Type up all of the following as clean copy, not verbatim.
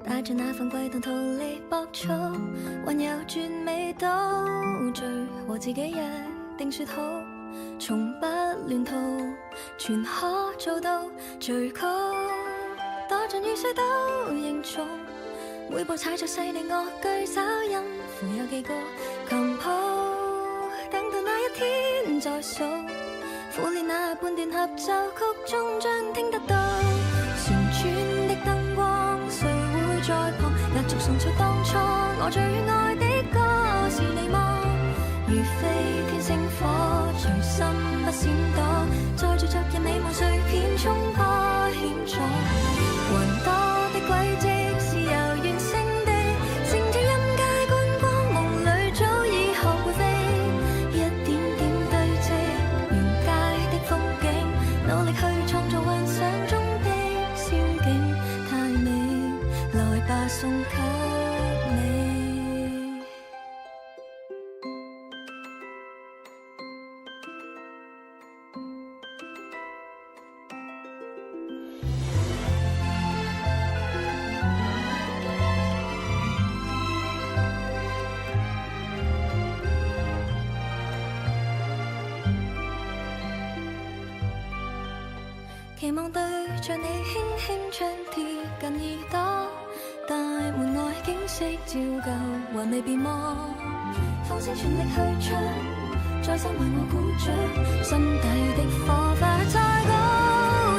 帶着那份悸動逃離博草，還有絕美到最和自己約定說好，從不亂套，全可做到最高。躲進雨水都凝重，每步踩着細膩樂句找音符有幾個琴譜，等到那一天再數，苦練那半段合奏曲終將聽得到。旋轉的燈光誰會在旁壓軸送出當初我最愛的歌是你嗎？如飛天星火隨心不閃躲，載着昨日美夢碎片衝破險阻，雲多的軌跡是悠遠星地，乘着音階觀光夢裏早已學會飛，一點點堆積沿街的風景，努力去創造幻想中的仙境，太美，來吧送給你。期望對着你輕輕唱貼近耳朵，大門外景色照舊還未變忘，放聲全力去唱，再三為我鼓掌，心底的火花在高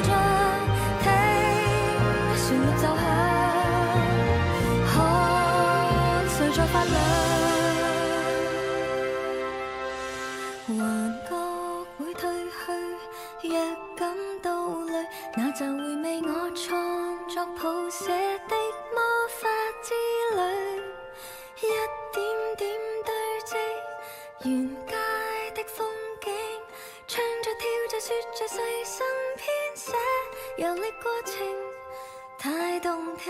漲，聽旋律奏響，看誰在發亮，幻覺會褪去，若感到累，那就回味我創作譜寫的魔法之旅，一點點堆積沿街的風景，唱着跳着說着細心編寫，遊歷過程太動聽。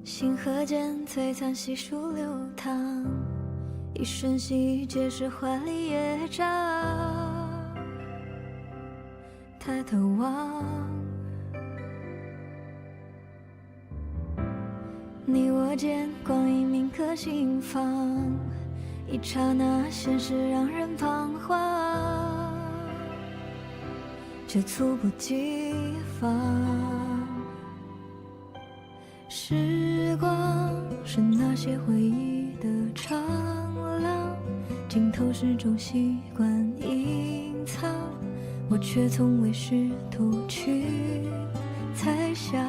星河间璀璨细数流淌，一瞬息皆是华丽乐章。抬头望，你我间光阴铭刻心房，一刹那现实让人彷徨，却猝不及防。时光是那些回忆的长廊，镜头始终习惯隐藏，我却从未试图去猜想。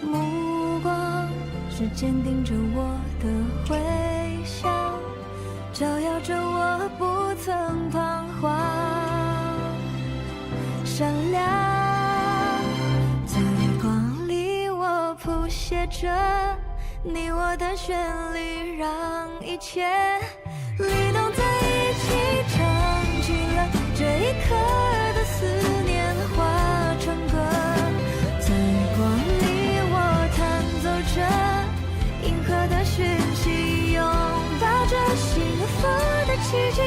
目光是坚定着我的回响，照耀着我不曾彷徨。闪亮谱写着你我的旋律，让一切律动在一起，唱起了这一刻的思念化成歌。在光里我弹奏着银河的讯息，拥抱着幸福的奇迹。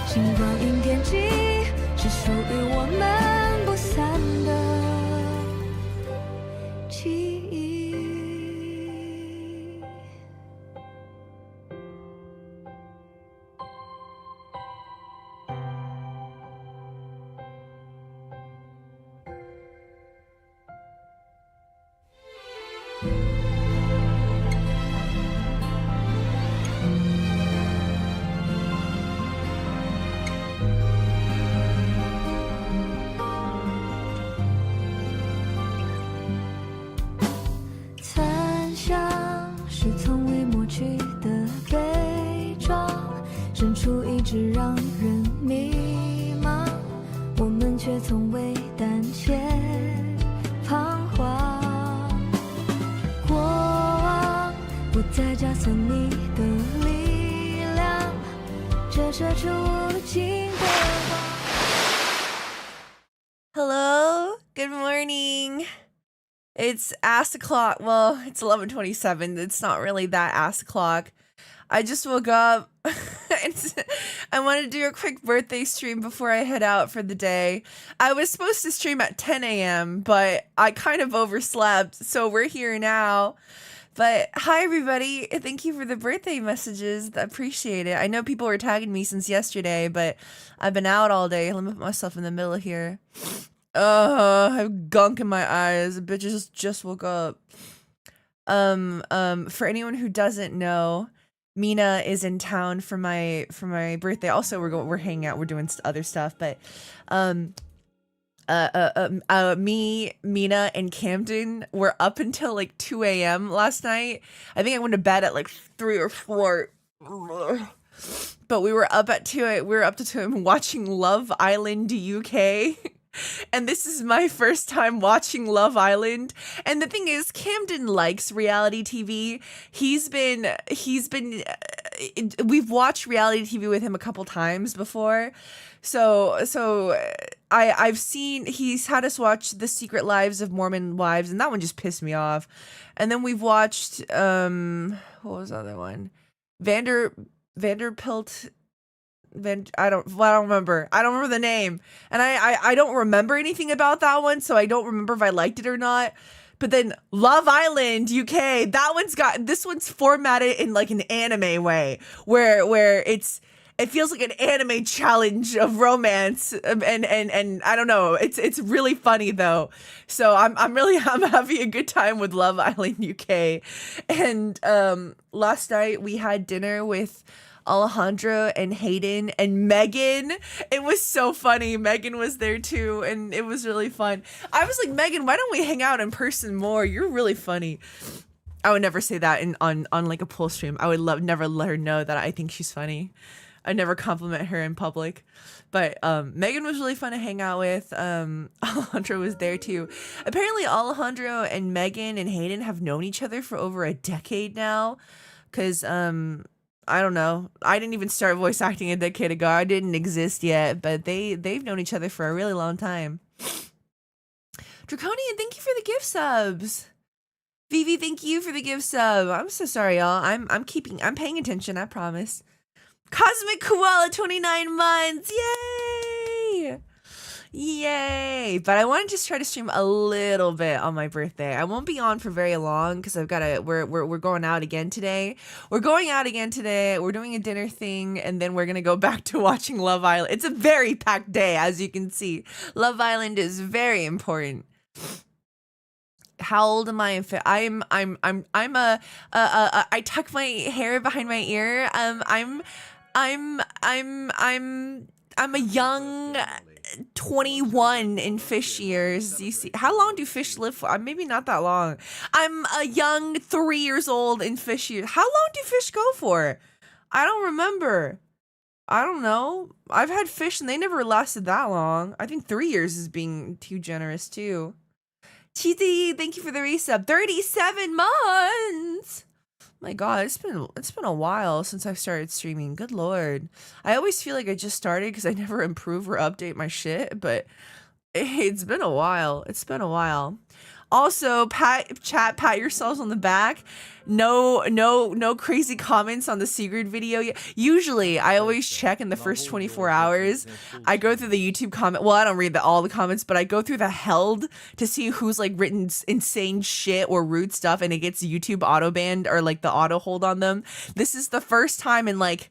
星光映天际，是属于我们不散的记忆。却从未胆怯彷徨。过往不再枷锁你的力量，折射出无尽的光。Hello, good morning. It's ass o'clock. Well, it's 11:27. It's not really that ass o'clock. I just woke up. I wanted to do a quick birthday stream before I head out for the day. I was supposed to stream at 10 a.m., but I kind of overslept, so we're here now. But hi, everybody. Thank you for the birthday messages. I appreciate it. I know people were tagging me since yesterday, but I've been out all day. Let me put myself in the middle here. I have gunk in my eyes. The bitches just woke up. For anyone who doesn't know, Mina is in town for my birthday. Also, we're hanging out. We're doing other stuff, but me, Mina, and Camden were up until like 2 a.m. last night. I think I went to bed at like 3 or 4. But we were up at 2. We were up to 2 a.m. watching Love Island UK. And this is my first time watching Love Island. And the thing is, Camden likes reality TV. We've watched reality TV with him a couple times before. So I've seen, he's had us watch The Secret Lives of Mormon Wives, and that one just pissed me off. And then we've watched, what was the other one? Vanderpump. I don't remember. I don't remember the name. And I don't remember anything about that one, so I don't remember if I liked it or not. But then Love Island UK, this one's formatted in like an anime way, where it feels like an anime challenge of romance, and I don't know. It's really funny though. So I'm having a good time with Love Island UK. And last night we had dinner with Alejandro and Hayden and Megan. It was so funny. Megan was there too, and it was really fun. I was like, Megan, why don't we hang out in person more? You're really funny. I would never say that on like a poll stream. I would never let her know that I think she's funny. I never compliment her in public. But Megan was really fun to hang out with. Alejandro was there too. Apparently Alejandro and Megan and Hayden have known each other for over a decade now. Because I don't know. I didn't even start voice acting a decade ago. I didn't exist yet, but they've known each other for a really long time. Draconian, thank you for the gift subs. Vivi, thank you for the gift sub. I'm so sorry, y'all. I'm paying attention, I promise. Cosmic Koala, 29 months. Yay! Yay! But I want to just try to stream a little bit on my birthday. I won't be on for very long because we're going out again today. We're going out again today. We're doing a dinner thing, and then we're gonna go back to watching Love Island. It's a very packed day, as you can see. Love Island is very important. How old am I? I tuck my hair behind my ear. I'm a young 21 in fish years. You see, how long do fish live for? Maybe not that long. I'm a young 3 years old in fish years. How long do fish go for? I don't remember. I don't know. I've had fish and they never lasted that long. I think 3 years is being too generous too. Cheesy, thank you for the resub. 37 months. My God, it's been a while since I've started streaming. Good Lord. I always feel like I just started because I never improve or update my shit, but it's been a while. It's been a while. Also, pat yourselves on the back. No crazy comments on the Sigrid video yet. Usually, I always check in the first 24 hours. I go through the YouTube comment. Well, I don't read all the comments, but I go through the held to see who's like written insane shit or rude stuff, and it gets YouTube auto banned or like the auto hold on them. This is the first time in like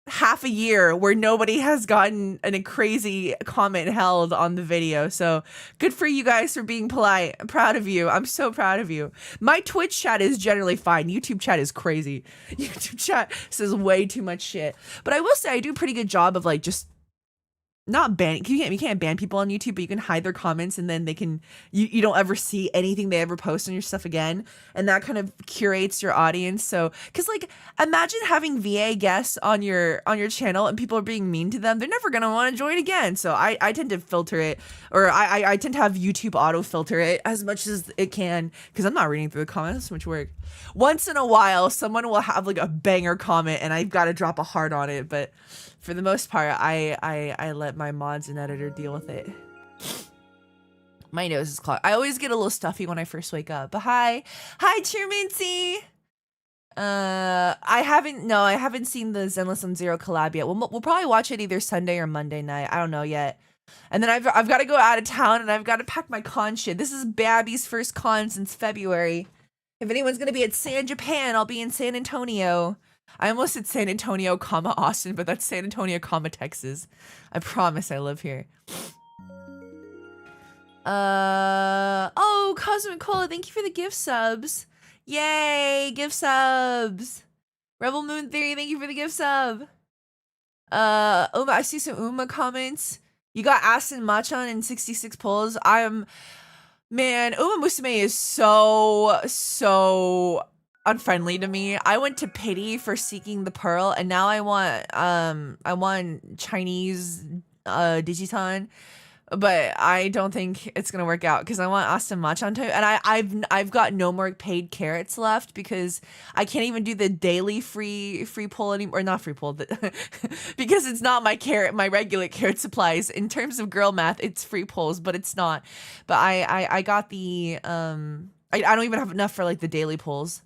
half a year where nobody has gotten a crazy comment held on the video. So good for you guys for being polite. I'm proud of you. I'm so proud of you. My Twitch chat is generally fine. YouTube chat is crazy. YouTube chat says way too much shit. But I will say I do a pretty good job of like just not ban, you can't ban people on YouTube, but you can hide their comments, and then they can, you don't ever see anything they ever post on your stuff again, and that kind of curates your audience. So because like imagine having VA guests on your channel and people are being mean to them, they're never gonna want to join again. So I tend to filter it, or I tend to have YouTube auto filter it as much as it can, because I'm not reading through the comments. So much work. Once in a while someone will have like a banger comment and I've got to drop a heart on it, but for the most part, I let my mods and editor deal with it. My nose is clogged. I always get a little stuffy when I first wake up. But hi, Cheermincy. I haven't seen the Zenless on Zero collab yet. We'll probably watch it either Sunday or Monday night. I don't know yet. And then I've got to go out of town and I've got to pack my con shit. This is Babby's first con since February. If anyone's gonna be at San Japan, I'll be in San Antonio. I almost said San Antonio, Austin, but that's San Antonio, Texas. I promise I live here. Oh, Cosmic Cola, thank you for the gift subs. Yay, gift subs. Rebel Moon Theory, thank you for the gift sub. Uma, I see some Uma comments. You got Aston Machan in 66 pulls. Man, Uma Musume is so unfriendly to me. I went to Pity for Seeking the Pearl, and now I want Chinese Digiton, but I don't think it's gonna work out because I want Aston Machan to, and I've got no more paid carrots left because I can't even do the daily free pull anymore, or not free pull, because it's not my regular carrot supplies. In terms of girl math, it's free pulls, but it's not. But I got the I don't even have enough for like the daily pulls.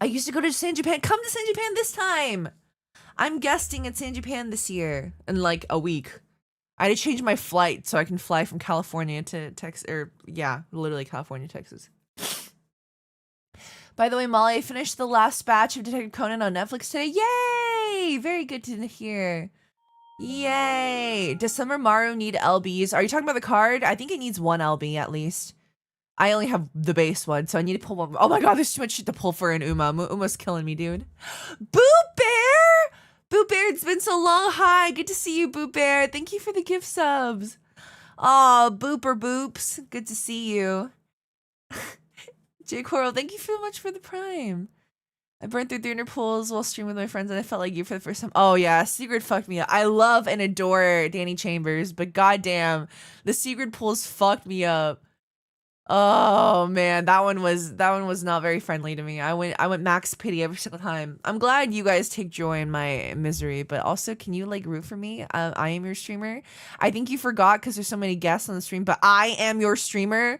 I used to go to San Japan. Come to San Japan this time. I'm guesting at San Japan this year in like a week. I had to change my flight so I can fly from California to Texas, or yeah, literally California, Texas. By the way, Molly, I finished the last batch of Detective Conan on Netflix today. Yay! Very good to hear. Yay! Does Summer Maru need LBs? Are you talking about the card? I think it needs one LB at least. I only have the base one, so I need to pull one. Oh my god, there's too much shit to pull for an Uma. Uma's killing me, dude. Boop Bear! Boop Bear, it's been so long. Hi, good to see you, Boop Bear. Thank you for the gift subs. Aw, Booper Boops. Good to see you. J Coral, thank you so much for the prime. I burned through 300 pulls while streaming with my friends and I felt like you for the first time. Oh yeah, Secret fucked me up. I love and adore Danny Chambers, but goddamn, the Secret pulls fucked me up. Oh man, that one was not very friendly to me. I went max pity every single time. I'm glad you guys take joy in my misery, but also can you like root for me? I am your streamer. I think you forgot because there's so many guests on the stream, but I am your streamer.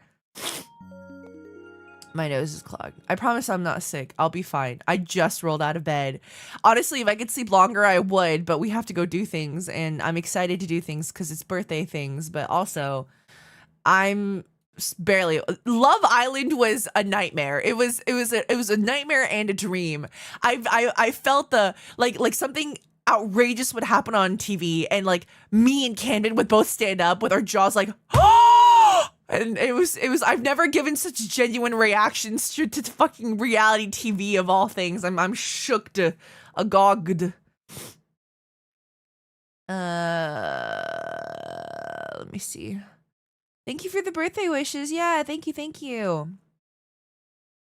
My nose is clogged. I promise I'm not sick. I'll be fine. I just rolled out of bed. Honestly, if I could sleep longer, I would, but we have to go do things, and I'm excited to do things because it's birthday things, but also I'm barely. Love Island was a nightmare. It was a nightmare and a dream. I felt the like something outrageous would happen on TV, and like me and Camden would both stand up with our jaws like and it was I've never given such genuine reactions to fucking reality TV of all things. I'm shook to agog. Let me see. Thank you for the birthday wishes. Yeah, thank you.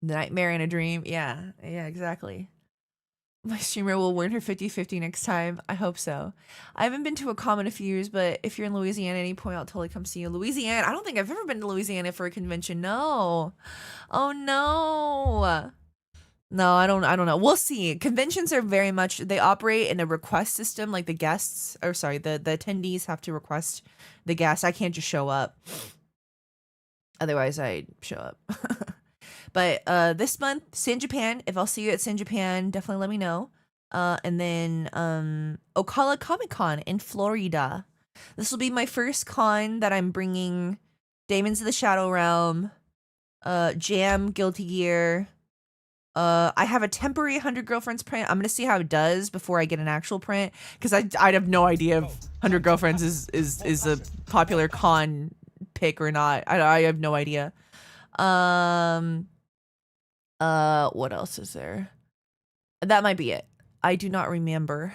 The nightmare in a dream. Yeah, exactly. My streamer will win her 50-50 next time. I hope so. I haven't been to a con in a few years, but if you're in Louisiana at any point, I'll totally come see you. Louisiana? I don't think I've ever been to Louisiana for a convention. No. Oh no. No, I don't know. We'll see. Conventions are very much, they operate in a request system, like the attendees have to request the guests. I can't just show up. Otherwise I'd show up. But this month, San Japan, if I'll see you at San Japan, definitely let me know. And then Ocala Comic Con in Florida. This will be my first con that I'm bringing Demons of the Shadow Realm, Jam, Guilty Gear. I have a temporary 100 Girlfriends print. I'm gonna see how it does before I get an actual print, because I'd have no idea if 100 Girlfriends is a popular con pick or not. I have no idea. What else is there? That might be it. I do not remember.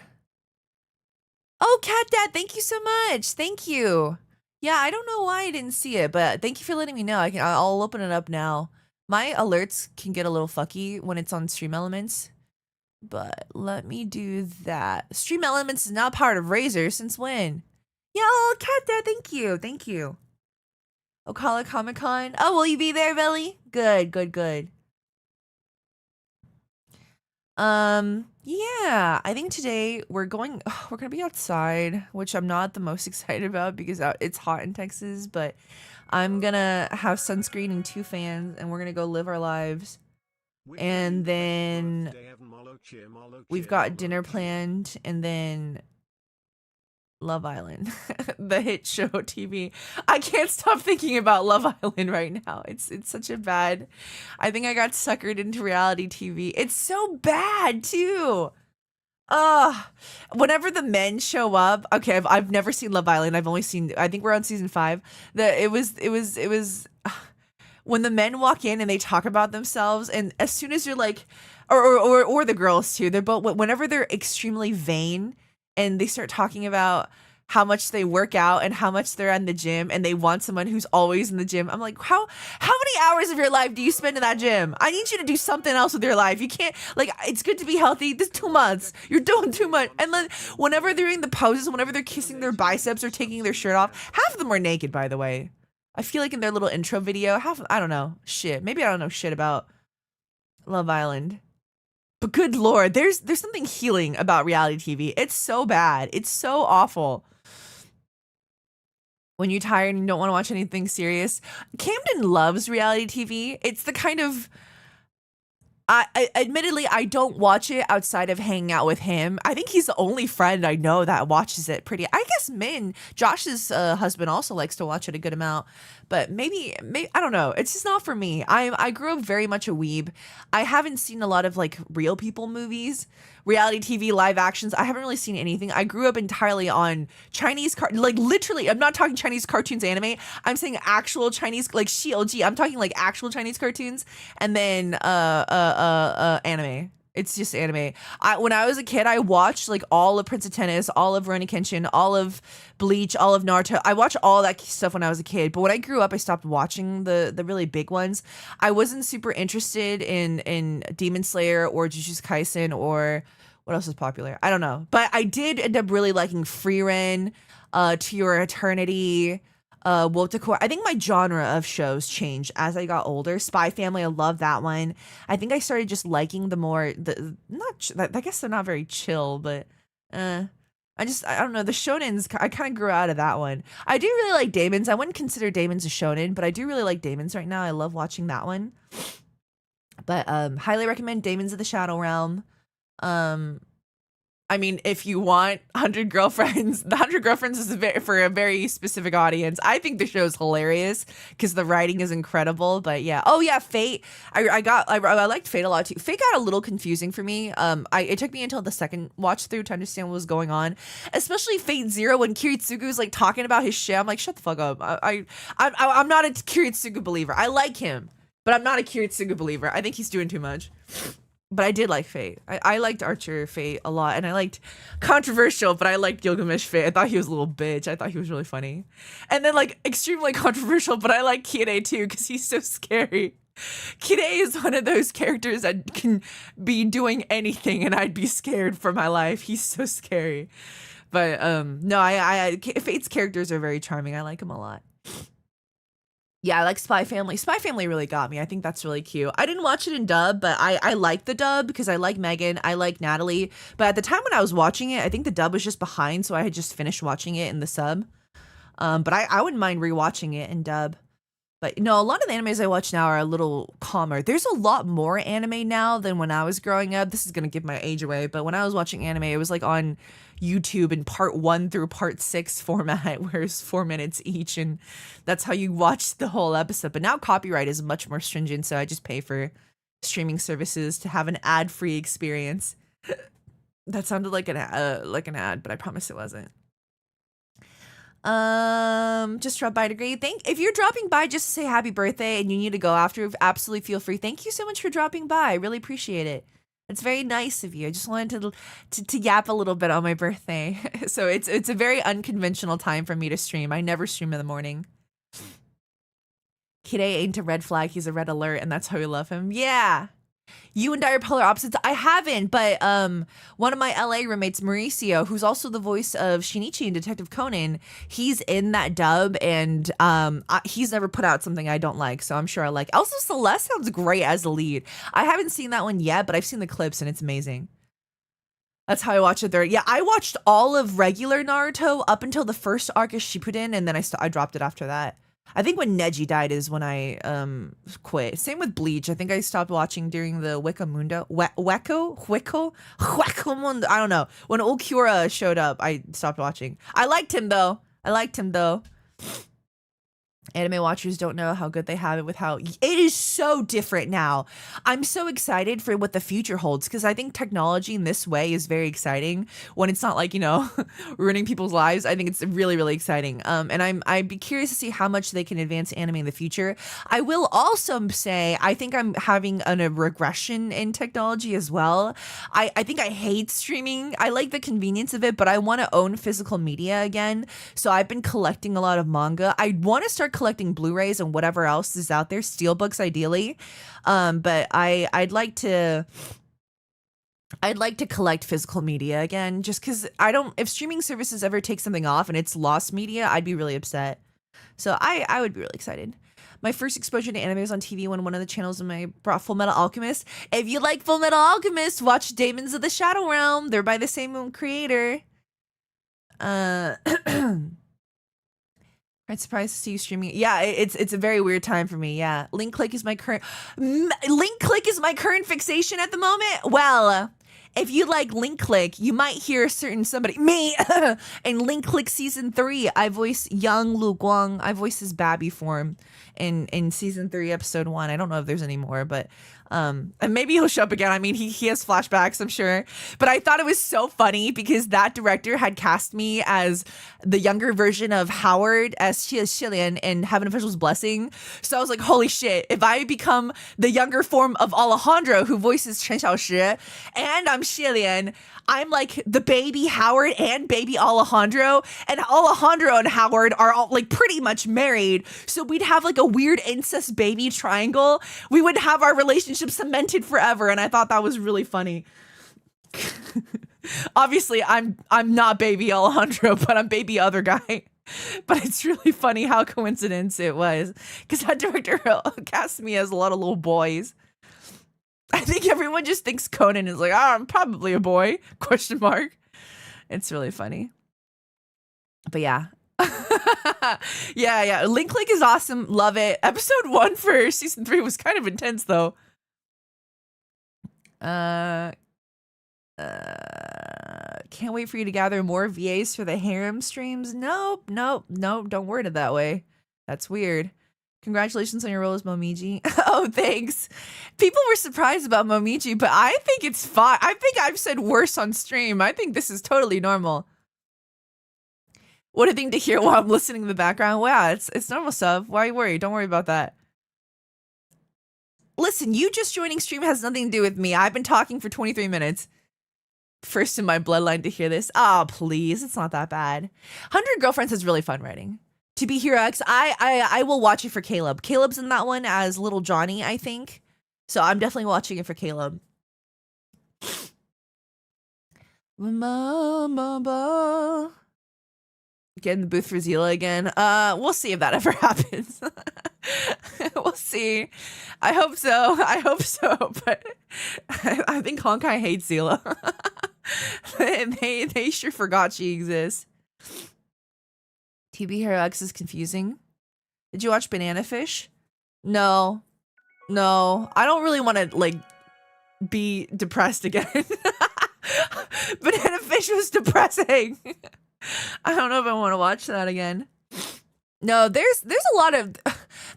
Oh, Cat Dad, thank you so much. Thank you. Yeah, I don't know why I didn't see it, but thank you for letting me know. I'll open it up now. My alerts can get a little fucky when it's on Stream Elements, but let me do that. Stream Elements is now part of Razer. Since when? Yeah, oh, Cat Dad, thank you. Thank you. Ocala Comic Con. Oh, will you be there, Belly? Good, good, good. Yeah, I think today we're gonna be outside, which I'm not the most excited about because it's hot in Texas, but I'm gonna have sunscreen and 2 fans and we're gonna go live our lives. And then we've got dinner planned, and then Love Island, the hit show TV. I can't stop thinking about Love Island right now. It's such a bad. I think I got suckered into reality TV. It's so bad too. Whenever the men show up, okay, I've never seen Love Island. I've only seen. I think we're on season 5. It was when the men walk in and they talk about themselves, and as soon as you're like, or the girls too, they're both, whenever they're extremely vain and they start talking about how much they work out and how much they're in the gym and they want someone who's always in the gym. I'm like, how many hours of your life do you spend in that gym? I need you to do something else with your life. You can't, like, it's good to be healthy. This 2 months, you're doing too much. And then whenever they're doing the poses, whenever they're kissing their biceps or taking their shirt off, half of them are naked, by the way. I feel like in their little intro video, I don't know, shit. Maybe I don't know shit about Love Island. But good lord, there's something healing about reality TV. It's so bad. It's so awful. When you're tired and you don't want to watch anything serious. Camden loves reality TV. It's the kind of admittedly, I don't watch it outside of hanging out with him. I think he's the only friend I know that watches it pretty. I guess Min, Josh's husband, also likes to watch it a good amount. But maybe I don't know. It's just not for me. I grew up very much a weeb. I haven't seen a lot of like real people movies, reality TV, live actions. I haven't really seen anything. I grew up entirely on Chinese like literally. I'm not talking Chinese cartoons, anime. I'm saying actual Chinese, like CLG. I'm talking like actual Chinese cartoons, and then anime. It's just anime. When I was a kid, I watched like all of Prince of Tennis, all of Rurouni Kenshin, all of Bleach, all of Naruto. I watched all that stuff when I was a kid. But when I grew up, I stopped watching the really big ones. I wasn't super interested in Demon Slayer or Jujutsu Kaisen or what else is popular. I don't know. But I did end up really liking Frieren, To Your Eternity, Wotakoi. I think my genre of shows changed as I got older. Spy Family, I love that one. I think I started just liking the more I guess they're not very chill, but I don't know, the shonens. I kind of grew out of that one. I do really like Daemons. I wouldn't consider Daemons a shonen, but I do really like Daemons right now. I love watching that one. But highly recommend Daemons of the Shadow Realm. I mean, if you want 100 Girlfriends, the 100 Girlfriends is for a very specific audience. I think the show is hilarious because the writing is incredible. But yeah, oh yeah, Fate. I liked Fate a lot too. Fate got a little confusing for me. It took me until the second watch through to understand what was going on, especially Fate Zero when Kiritsugu is like talking about his shit. I'm like, shut the fuck up. I'm not a Kiritsugu believer. I like him, but I'm not a Kiritsugu believer. I think he's doing too much. But I did like Fate. I liked Archer Fate a lot, and I liked controversial, but I liked Gilgamesh Fate. I thought he was a little bitch. I thought he was really funny. And then like extremely controversial, but I like Kirei too because he's so scary. Kirei is one of those characters that can be doing anything, and I'd be scared for my life. He's so scary. But no, I Fate's characters are very charming. I like him a lot. Yeah, I like Spy Family. Spy Family really got me. I think that's really cute. I didn't watch it in dub, but I like the dub because I like Megan. I like Natalie. But at the time when I was watching it, I think the dub was just behind, so I had just finished watching it in the sub. But I wouldn't mind rewatching it in dub. But no, a lot of the animes I watch now are a little calmer. There's a lot more anime now than when I was growing up. This is going to give my age away, but when I was watching anime, it was like on YouTube in part 1 through part 6 format, where it's 4 minutes each, and that's how you watch the whole episode. But now copyright is much more stringent, so I just pay for streaming services to have an ad-free experience. That sounded like an ad, but I promise it wasn't. Just drop by to agree. If you're dropping by just to say happy birthday and you need to go after, absolutely feel free. Thank you so much for dropping by. I really appreciate it. It's very nice of you. I just wanted to yap a little bit on my birthday. So it's a very unconventional time for me to stream. I never stream in the morning. Kide ain't a red flag, he's a red alert, and that's how we love him. Yeah. You and I are polar opposites. I haven't, but one of my LA roommates, Mauricio, who's also the voice of Shinichi in Detective Conan, he's in that dub, and he's never put out something I don't like, so I'm sure I like. Also, Celeste sounds great as the lead. I haven't seen that one yet, but I've seen the clips, and it's amazing. That's how I watched it there. Yeah, I watched all of regular Naruto up until the first arc of Shippuden, and then I dropped it after that. I think when Neji died is when I quit. Same with Bleach. I think I stopped watching during the Wekamundo. Weko Mundo. I don't know. When Ulquiorra showed up, I stopped watching. I liked him though. Anime watchers don't know how good they have it with how it is so different now. I'm so excited for what the future holds because I think technology in this way is very exciting when it's not like, ruining people's lives. I think it's really, really exciting. And I'd be curious to see how much they can advance anime in the future. I will also say I think I'm having a regression in technology as well. I think I hate streaming. I like the convenience of it, but I want to own physical media again. So I've been collecting a lot of manga. I want to start collecting Blu-rays and whatever else is out there, steelbooks ideally. But I'd like to collect physical media again, just because if streaming services ever take something off and it's lost media, I'd be really upset. So I would be really excited. My first exposure to anime was on TV when one of the channels in my brought Full Metal Alchemist. If you like Full Metal Alchemist, watch Demons of the Shadow Realm. They're by the same creator. I'm surprised to see you streaming. Yeah, it's a very weird time for me. Yeah, link click is my current fixation at the moment. Well, if you like link click, you might hear a certain somebody me in link click season 3. I voice young Lu Guang. I voice his Babby form in season 3 episode 1. I don't know if there's any more, but and maybe he'll show up again. I mean, he has flashbacks, I'm sure. But I thought it was so funny because that director had cast me as the younger version of Howard as Shillian in Heaven Official's Blessing. So I was like, holy shit, if I become the younger form of Alejandro who voices Chen Xiaoshi and I'm Shillian, I'm like the baby Howard and baby Alejandro, and Alejandro and Howard are all like pretty much married. So we'd have like a weird incest baby triangle. We would have our relationship cemented forever. And I thought that was really funny. Obviously I'm not baby Alejandro, but I'm baby other guy. But it's really funny how coincidence it was because that director cast me as a lot of little boys. I think everyone just thinks Conan is like, I'm probably a boy, ? It's really funny. But yeah. yeah. Link Click is awesome. Love it. Episode 1 for season 3 was kind of intense though. Can't wait for you to gather more VAs for the harem streams. Nope. Don't word it that way. That's weird. Congratulations on your role as Momiji. Oh, thanks. People were surprised about Momiji, but I think it's fine. I think I've said worse on stream. I think this is totally normal. What a thing to hear while I'm listening in the background. Wow, it's normal stuff. Why are you worried? Don't worry about that. Listen, you just joining stream has nothing to do with me. I've been talking for 23 minutes. First in my bloodline to hear this. Oh, please. It's not that bad. 100 Girlfriends is really fun writing. To Be Hero X, I will watch it for Caleb. Caleb's in that one as little Johnny, I think. So I'm definitely watching it for Caleb. Get in the booth for Zila again. We'll see if that ever happens. We'll see. I hope so. But I think Honkai hates Zila. They sure forgot she exists. TB Hero X is confusing. Did you watch Banana Fish? No. I don't really want to like be depressed again. Banana Fish was depressing. I don't know if I want to watch that again. No, there's a lot of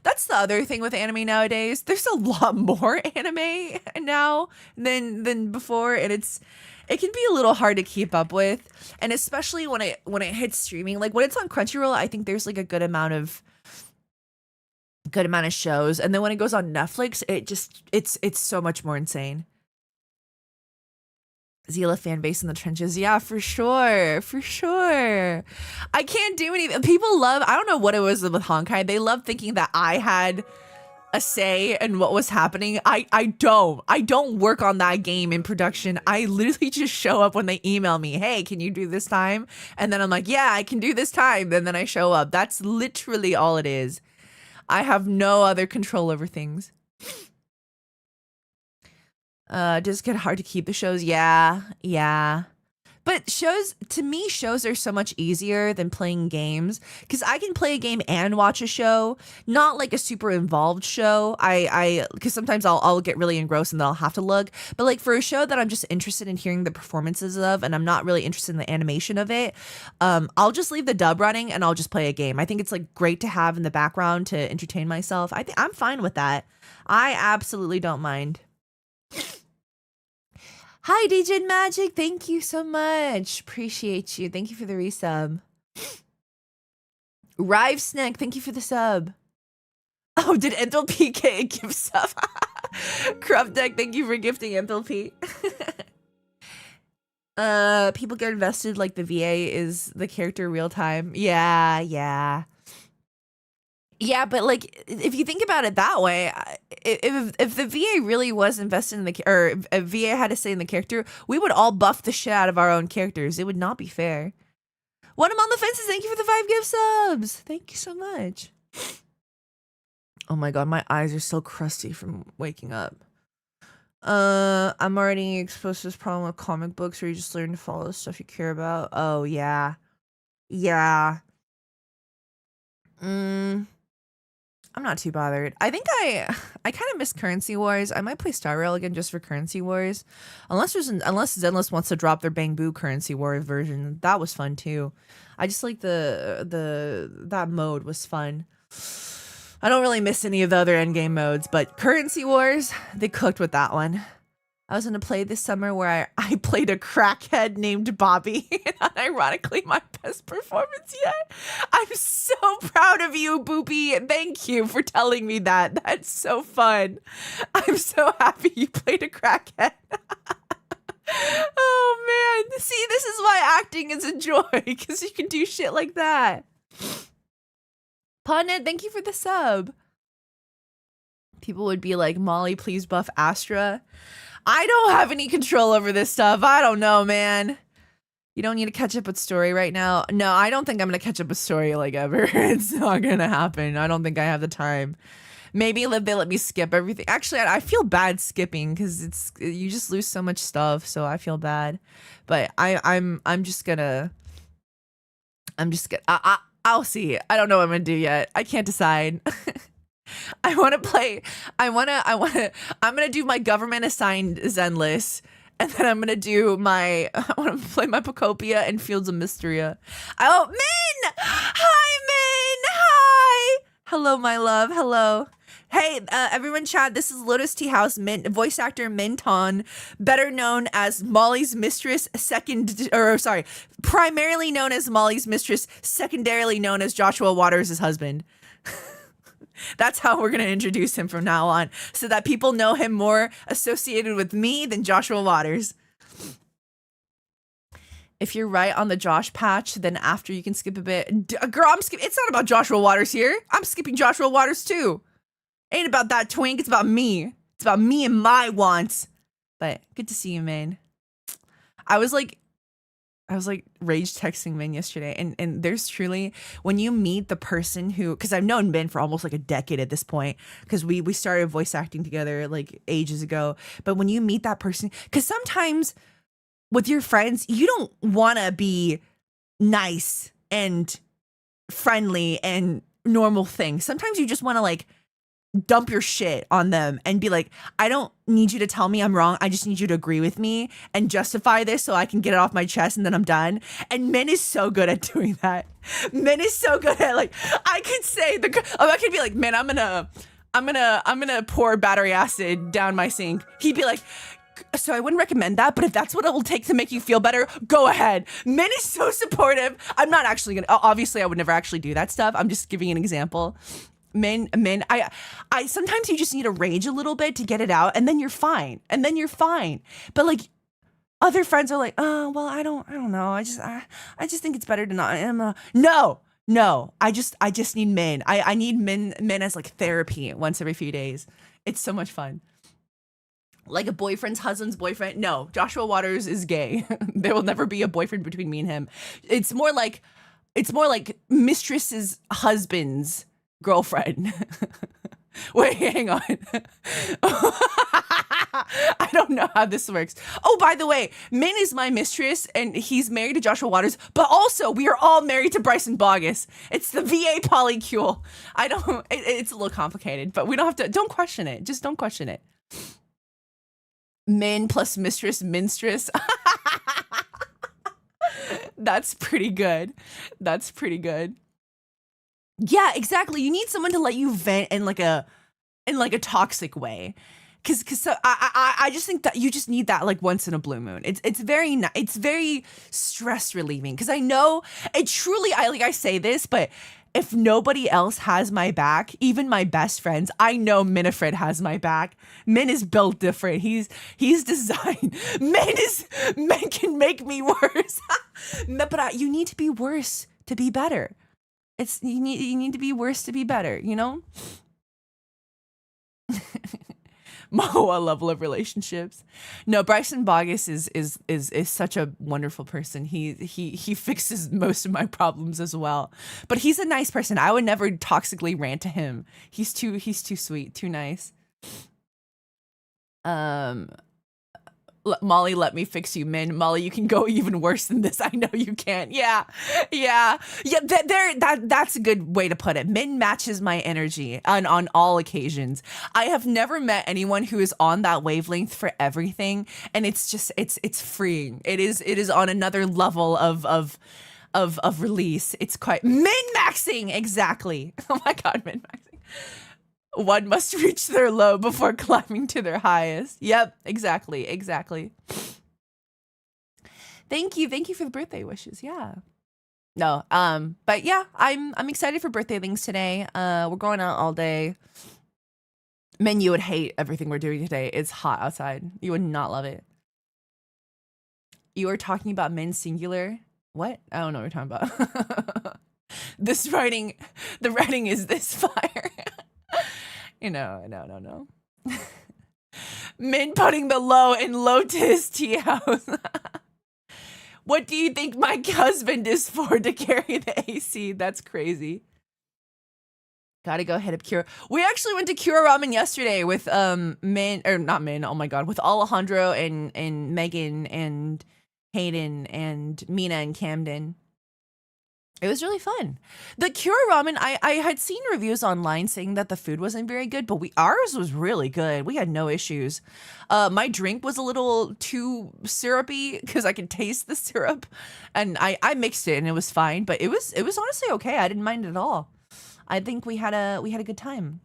that's the other thing with anime nowadays. There's a lot more anime now than before, and it can be a little hard to keep up with, and especially when it hits streaming. Like when it's on Crunchyroll, I think there's like a good amount of shows, and then when it goes on Netflix, it's so much more insane. Zila fan base in the trenches. Yeah, for sure. For sure. I can't do anything. People love, I don't know what it was with Honkai. They love thinking that I had a say in what was happening. I don't work on that game in production. I literally just show up when they email me, hey, can you do this time? And then I'm like, yeah, I can do this time. And then I show up. That's literally all it is. I have no other control over things. Does it get hard to keep the shows? Yeah. But shows, to me, shows are so much easier than playing games because I can play a game and watch a show, not like a super involved show. Because sometimes I'll get really engrossed and then I'll have to look. But like for a show that I'm just interested in hearing the performances of, and I'm not really interested in the animation of it, I'll just leave the dub running and I'll just play a game. I think it's like great to have in the background to entertain myself. I think I'm fine with that. I absolutely don't mind. Hi, DJ Magic. Thank you so much. Appreciate you. Thank you for the resub. Rive Snack, thank you for the sub. Oh, did Enthalpy get a gift sub? Crop Deck, thank you for gifting Enthalpy. People get invested like the VA is the character real time. Yeah, but like if you think about it that way, if the VA really was invested in the, or if VA had to say in the character, we would all buff the shit out of our own characters. It would not be fair. When I'm on the fences, thank you for the 5 gift subs. Thank you so much. Oh my god, my eyes are so crusty from waking up. I'm already exposed to this problem with comic books where you just learn to follow the stuff you care about. Oh yeah. I'm not too bothered. I think I kind of miss Currency Wars. I might play Star Rail again just for Currency Wars. Unless Zenless wants to drop their Bang Boo Currency Wars version. That was fun too. I just like that mode was fun. I don't really miss any of the other endgame modes, but Currency Wars, they cooked with that one. I was gonna play this summer where I played a crackhead named Bobby. Unironically, my best performance yet. I'm so proud of you, Boopy. Thank you for telling me that. That's so fun. I'm so happy you played a crackhead. Oh man. See, this is why acting is a joy, because you can do shit like that. Punnet, thank you for the sub. People would be like, Molly, please buff Astra. I don't have any control over this stuff. I don't know, man. You don't need to catch up with story right now. No, I don't think I'm going to catch up with story like ever. It's not going to happen. I don't think I have the time. Maybe they let me skip everything. Actually, I feel bad skipping because you just lose so much stuff. So I feel bad. But I'm just gonna I'll see. I don't know what I'm gonna do yet. I can't decide. I'm gonna do my government assigned Zenless, and then I want to play my Pocopia and Fields of Mysteria. Oh, Min! Hi, Min! Hi! Hello, my love. Hello. Hey, everyone chat, this is Lotus Tea House voice actor Minton, better known as Molly's mistress, primarily known as Molly's mistress, secondarily known as Joshua Waters' husband. That's how we're going to introduce him from now on, so that people know him more associated with me than Joshua Waters. If you're right on the Josh patch, then after you can skip a bit. Girl, it's not about Joshua Waters here. I'm skipping Joshua Waters too. Ain't about that twink, it's about me. It's about me and my wants. But good to see you, man. I was like rage texting Min yesterday, and there's truly, when you meet the person who, because I've known Min for almost like a decade at this point, because we started voice acting together like ages ago. But when you meet that person, because sometimes with your friends, you don't want to be nice and friendly and normal things. Sometimes you just want to like dump your shit on them and be like, I don't need you to tell me I'm wrong. I just need you to agree with me and justify this so I can get it off my chest and then I'm done. And Min is so good at doing that. Min is so good at, like, I could say I could be like, man, I'm gonna pour battery acid down my sink. He'd be like, so I wouldn't recommend that, but if that's what it will take to make you feel better, go ahead. Min is so supportive. I'm not actually gonna, obviously I would never actually do that stuff. I'm just giving an example. Min, I sometimes you just need to rage a little bit to get it out, and then you're fine. But like, Other friends are like, oh, well, I don't know. I just think it's better to not. No. I just need men. I need men as like therapy once every few days. It's so much fun. Like a boyfriend's husband's boyfriend. No, Joshua Waters is gay. There will never be a boyfriend between me and him. It's more like mistress's husband's girlfriend. Wait, hang on. I don't know how this works. Oh, by the way, Min is my mistress and he's married to Joshua Waters, but also we are all married to Bryson Bogus. It's the VA polycule. It's a little complicated, but we don't have to, don't question it. Just don't question it. Min plus mistress, minstress. That's pretty good. That's pretty good. Yeah, exactly. You need someone to let you vent in like a toxic way. Cause so I just think that you just need that like once in a blue moon. It's very stress relieving. Cause I know it truly, I say this, but if nobody else has my back, even my best friends, I know Minifred has my back. Min is built different. He's designed. Men can make me worse. But you need to be worse to be better. You need to be worse to be better, you know? Moa level of relationships. No, Bryson Bogus is such a wonderful person. He fixes most of my problems as well. But he's a nice person. I would never toxically rant to him. He's too sweet, too nice. Molly, let me fix you, Min. Molly, you can go even worse than this. I know you can. Yeah. That's a good way to put it. Min matches my energy on all occasions. I have never met anyone who is on that wavelength for everything, and it's just it's freeing. It is on another level of release. It's quite min maxing exactly. Oh my god, min maxing. One must reach their low before climbing to their highest. Yep, exactly. Thank you for the birthday wishes. Yeah. No, but yeah, I'm excited for birthday things today. We're going out all day. Man, you would hate everything we're doing today. It's hot outside. You would not love it. You are talking about men singular. What? I don't know what you're talking about. The writing is this fire. No. Min putting the low in Lotus tea house. What do you think my husband is for to carry the AC? That's crazy. Gotta go hit up Kira. We actually went to Kira Ramen yesterday with Min, or not Min, oh my god, with Alejandro and Megan and Hayden and Mina and Camden. It was really fun. The Kura Ramen, I had seen reviews online saying that the food wasn't very good, but ours was really good. We had no issues. My drink was a little too syrupy because I could taste the syrup, and I mixed it and it was fine. But it was honestly okay. I didn't mind it at all. I think we had a good time.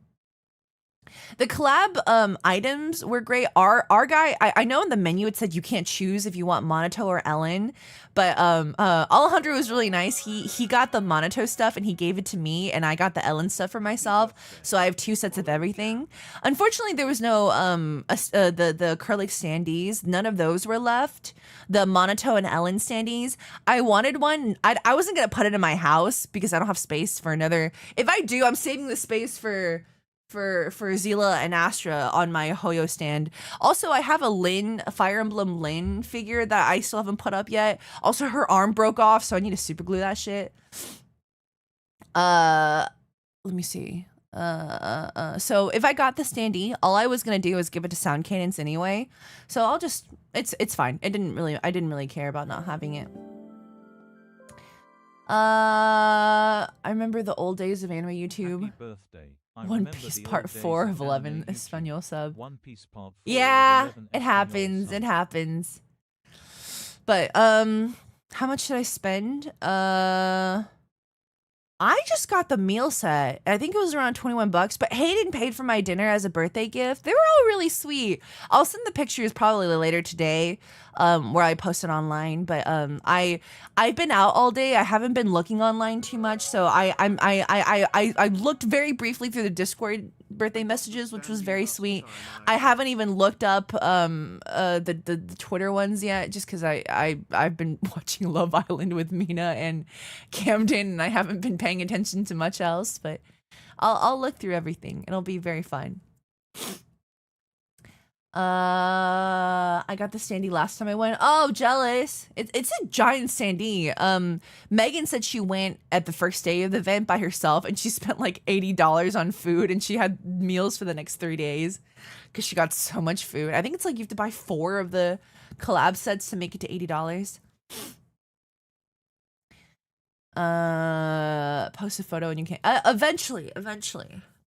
The collab items were great. Our guy, I know in the menu it said you can't choose if you want Monato or Ellen, but Alejandro was really nice. He got the Monato stuff and he gave it to me, and I got the Ellen stuff for myself. So I have 2 sets of everything. Unfortunately, there was no the acrylic standees. None of those were left. The Monato and Ellen standees. I wanted one. I wasn't gonna put it in my house because I don't have space for another. If I do, I'm saving the space for Zila and Astra on my Hoyo stand. Also, I have a Fire Emblem Lyn figure that I still haven't put up yet. Also, her arm broke off, so I need to super glue that shit. Let me see. So if I got the standee, all I was gonna do was give it to Sound Cadence anyway. So I'll just, it's fine. I didn't really care about not having it. I remember the old days of anime YouTube. Happy birthday. One Piece Part 4 of 11 Espanol sub. One Piece Part 4 yeah, it happens. It happens. But how much did I spend? I just got the meal set. I think it was around 21 bucks, but Hayden paid for my dinner as a birthday gift. They were all really sweet. I'll send the pictures probably later today, where I post it online. But I've been out all day. I haven't been looking online too much, so I looked very briefly through the Discord birthday messages, which was very sweet. I haven't even looked up the Twitter ones yet, just because I've been watching Love Island with Mina and Camden, and I haven't been paying attention to much else. But I'll look through everything. It'll be very fun. I got the standee last time I went. Oh, jealous. It's a giant standee. Megan said she went at the first day of the event by herself and she spent like $80 on food and she had meals for the next 3 days because she got so much food. I think it's like you have to buy 4 of the collab sets to make it to $80. Post a photo and you can't. Eventually.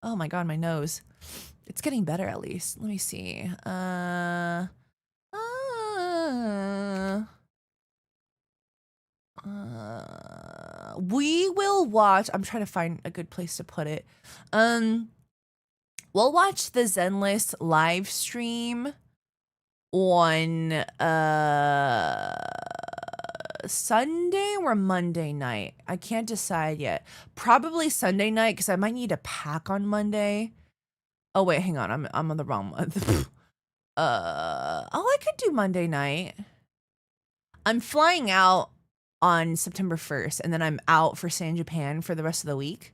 Oh my god, my nose. It's getting better at least. Let me see. We will watch. I'm trying to find a good place to put it. We'll watch the Zenless live stream on Sunday or Monday night. I can't decide yet. Probably Sunday night because I might need to pack on Monday. Oh wait, hang on. I'm on the wrong month. I could do Monday night. I'm flying out on September 1st, and then I'm out for San Japan for the rest of the week.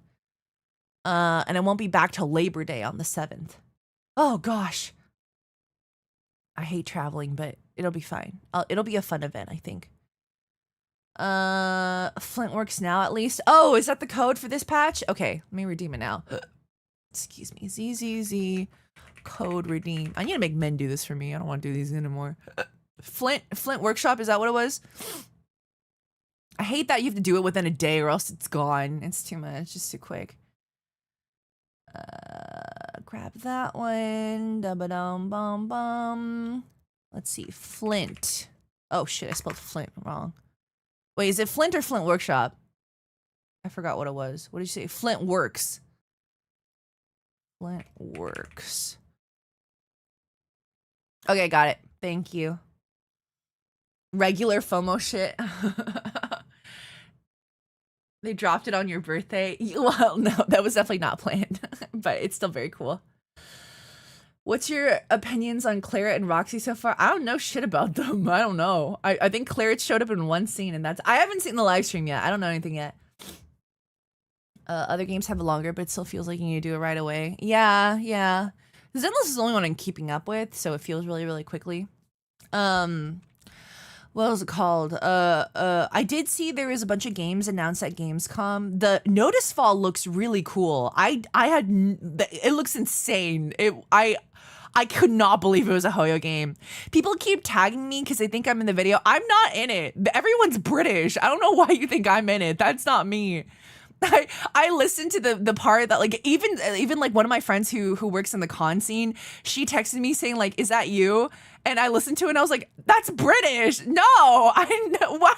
And I won't be back till Labor Day on the 7th. Oh gosh. I hate traveling, but it'll be fine. It'll be a fun event, I think. Flint works now at least. Oh, is that the code for this patch? Okay, let me redeem it now. Excuse me. ZZZ code redeem. I need to make men do this for me. I don't want to do these anymore. Flint Workshop, is that what it was? I hate that you have to do it within a day or else it's gone. It's too much. Just too quick. Grab that one. Da-ba-dum-bum-bum. Let's see. Flint. Oh shit, I spelled Flint wrong. Wait, is it Flint or Flint Workshop? I forgot what it was. What did you say? Flint Works. Flint Works. Okay, got it. Thank you. Regular FOMO shit. They dropped it on your birthday. Well, no, that was definitely not planned, but it's still very cool. What's your opinions on Claret and Roxy so far? I don't know shit about them. I don't know. I think Claret showed up in one scene and I haven't seen the live stream yet. I don't know anything yet. Other games have longer, but it still feels like you need to do it right away. Yeah. Zenless is the only one I'm keeping up with, so it feels really, really quickly. What was it called? I did see there was a bunch of games announced at Gamescom. The Notice Fall looks really cool. It looks insane. I could not believe it was a Hoyo game. People keep tagging me because they think I'm in the video. I'm not in it. Everyone's British. I don't know why you think I'm in it. That's not me. I listened to the part that like even like one of my friends who works in the con scene, she texted me saying like, "Is that you?" And I listened to it and I was like, "That's British." No, I know why.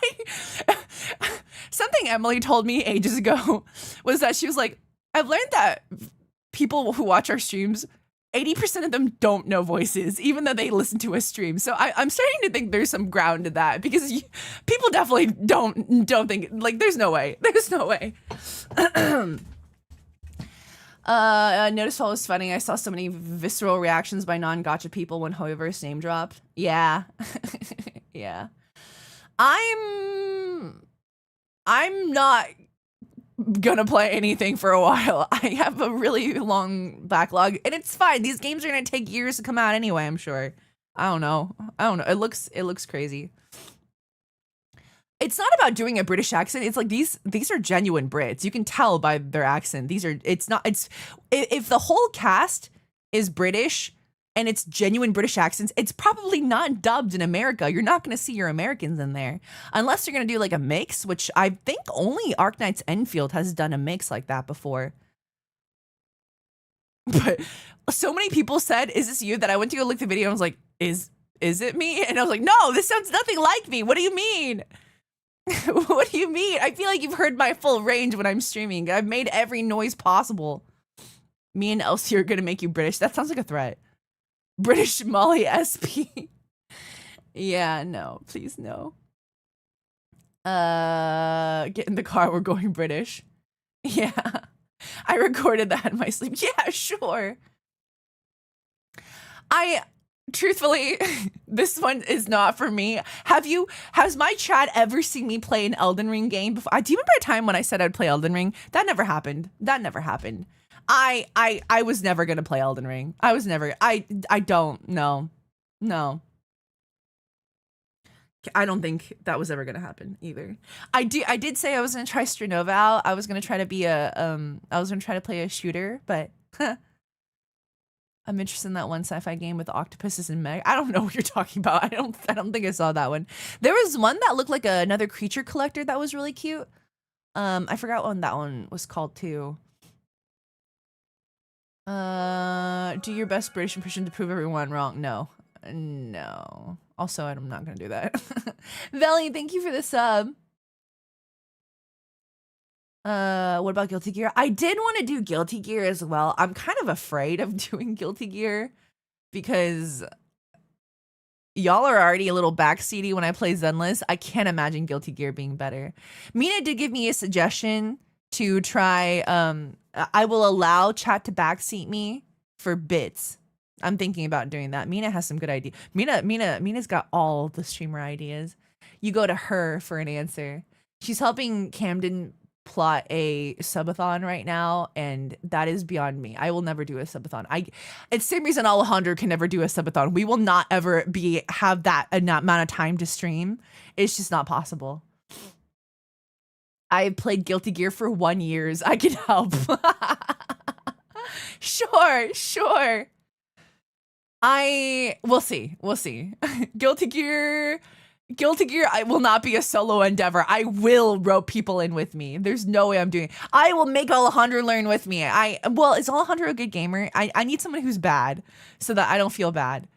Something Emily told me ages ago was that she was like, "I've learned that people who watch our streams, 80% of them don't know voices, even though they listen to a stream." So I'm starting to think there's some ground to that because people definitely don't think like there's no way. Notice Fall was funny. I saw so many visceral reactions by non-gacha people when Hoyoverse name dropped. Yeah. Yeah. I'm not gonna play anything for a while. I have a really long backlog and it's fine. These games are gonna take years to come out anyway, I'm sure. I don't know. It looks crazy. It's not about doing a British accent. It's like these are genuine Brits. You can tell by their accent. If the whole cast is British and it's genuine British accents, it's probably not dubbed in America. You're not going to see your Americans in there unless you're going to do like a mix, which I think only Arknights Enfield has done a mix like that before. But so many people said, "Is this you?" that I went to go look at the video and I was like, is it me? And I was like, "No, this sounds nothing like me. What do you mean?" What do you mean? I feel like you've heard my full range when I'm streaming. I've made every noise possible. Me and Elsie are gonna make you British. That sounds like a threat. British Molly SP. Yeah, no, please no. Get in the car, we're going British. Yeah. I recorded that in my sleep. Yeah, sure. Truthfully, this one is not for me. Has my chat ever seen me play an Elden Ring game before? Do you remember a time when I said I'd play Elden Ring? That never happened. I was never gonna play Elden Ring. I don't know. No. I don't think that was ever gonna happen either. I did say I was gonna try Strenova out. I was gonna try to be I was gonna try to play a shooter, but I'm interested in that one sci-fi game with octopuses and Meg. I don't know what you're talking about. I don't think I saw that one. There was one that looked like another creature collector that was really cute. I forgot what that one was called too. Do your best British impression to prove everyone wrong. No. Also, I'm not gonna do that. Veli, thank you for the sub. What about Guilty Gear? I did want to do Guilty Gear as well. I'm kind of afraid of doing Guilty Gear because y'all are already a little backseaty when I play Zenless. I can't imagine Guilty Gear being better. Mina did give me a suggestion to try, I will allow chat to backseat me for bits. I'm thinking about doing that. Mina has some good ideas. Mina's got all the streamer ideas. You go to her for an answer. She's helping Camden plot a subathon right now, and that is beyond me. I will never do a subathon. It's the same reason Alejandro can never do a subathon. We will not ever have that amount of time to stream. It's just not possible. I've played Guilty Gear for 1 year. I can help. Sure. We'll see. Guilty Gear, I will not be a solo endeavor. I will rope people in with me. There's no way I'm doing it. I will make Alejandro learn with me. Is Alejandro a good gamer? I need someone who's bad so that I don't feel bad.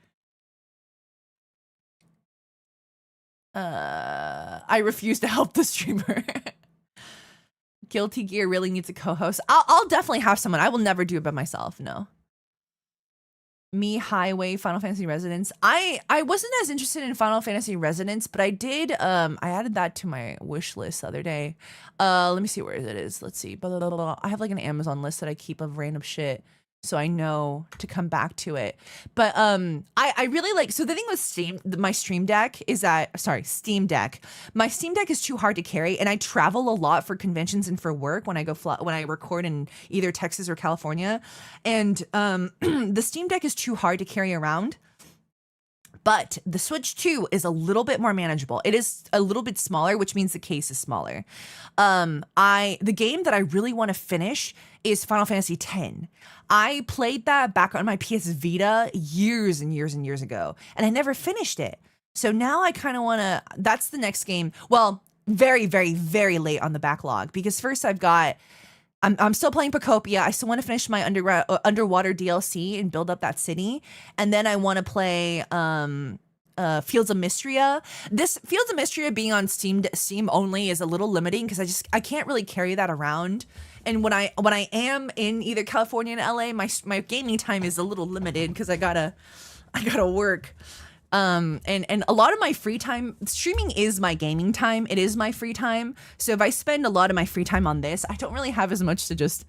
I refuse to help the streamer. Guilty Gear really needs a co-host. I'll definitely have someone. I will never do it by myself. No. Me, Highway, Final Fantasy Resonance. I wasn't as interested in Final Fantasy Resonance, but I did, I added that to my wish list the other day. Let me see where it is. Let's see. Blah, blah, blah, blah. I have like an Amazon list that I keep of random shit, so I know to come back to it. But I really like, so the thing with Steam Deck, my Steam Deck is too hard to carry, and I travel a lot for conventions and for work when I record in either Texas or California, and the Steam Deck is too hard to carry around. But the Switch 2 is a little bit more manageable. It is a little bit smaller, which means the case is smaller. The game that I really want to finish is Final Fantasy X. I played that back on my PS Vita years and years and years ago, and I never finished it. So now I kind of want to, that's the next game. Well, very, very, very late on the backlog, because first I'm still playing Pocopia. I still want to finish my underwater DLC and build up that city. And then I want to play Fields of Mystria. This Fields of Mystria being on Steam only is a little limiting because I can't really carry that around. And when I am in either California and LA, my gaming time is a little limited because I gotta work. And a lot of my free time, streaming is my gaming time. It is my free time. So if I spend a lot of my free time on this, I don't really have as much to just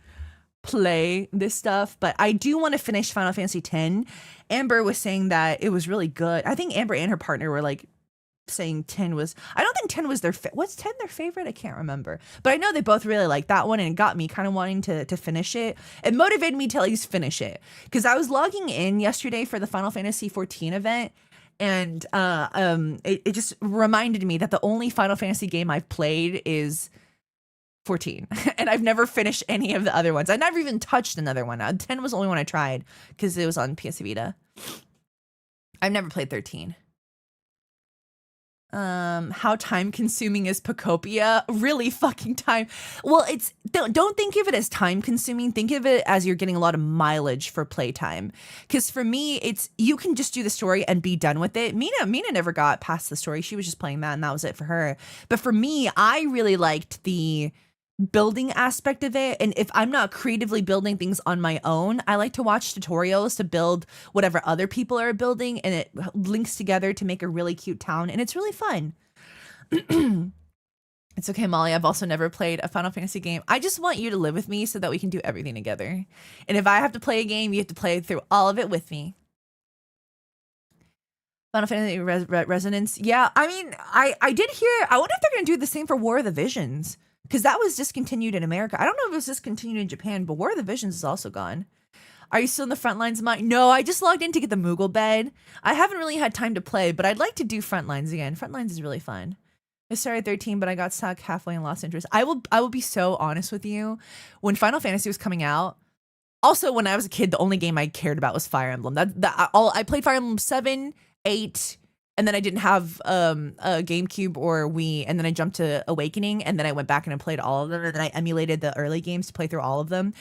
play this stuff. But I do want to finish Final Fantasy X. Amber was saying that it was really good. I think Amber and her partner were like saying 10 was, I don't think 10 was was 10 their favorite? I can't remember. But I know they both really liked that one, and it got me kind of wanting to finish it. It motivated me to at least finish it. Because I was logging in yesterday for the Final Fantasy 14 event, and it just reminded me that the only Final Fantasy game I've played is 14. And I've never finished any of the other ones. I never even touched another one. 10 was the only one I tried because it was on PS Vita. I've never played 13. How time consuming is Pocopia? Really fucking time. Well, don't think of it as time consuming. Think of it as you're getting a lot of mileage for playtime. Because for me, you can just do the story and be done with it. Mina never got past the story. She was just playing that, and that was it for her. But for me, I really liked the building aspect of it. And if I'm not creatively building things on my own, I like to watch tutorials to build whatever other people are building, and it links together to make a really cute town, and it's really fun. It's okay, Molly. I've also never played a Final Fantasy game. I just want you to live with me so that we can do everything together. And if I have to play a game, you have to play through all of it with me. Final Fantasy Resonance. Yeah, I mean, I did hear, I wonder if they're going to do the same for War of the Visions. Because that was discontinued in America. I don't know if it was discontinued in Japan, but War of the Visions is also gone. Are you still in the front lines, Mike? No, I just logged in to get the Moogle bed. I haven't really had time to play, but I'd like to do front lines again. Front lines is really fun. I started 13, but I got stuck halfway and lost interest. I will be so honest with you. When Final Fantasy was coming out, also when I was a kid, the only game I cared about was Fire Emblem. I played Fire Emblem 7, 8, and then I didn't have a GameCube or Wii, and then I jumped to Awakening, and then I went back and I played all of them, and then I emulated the early games to play through all of them.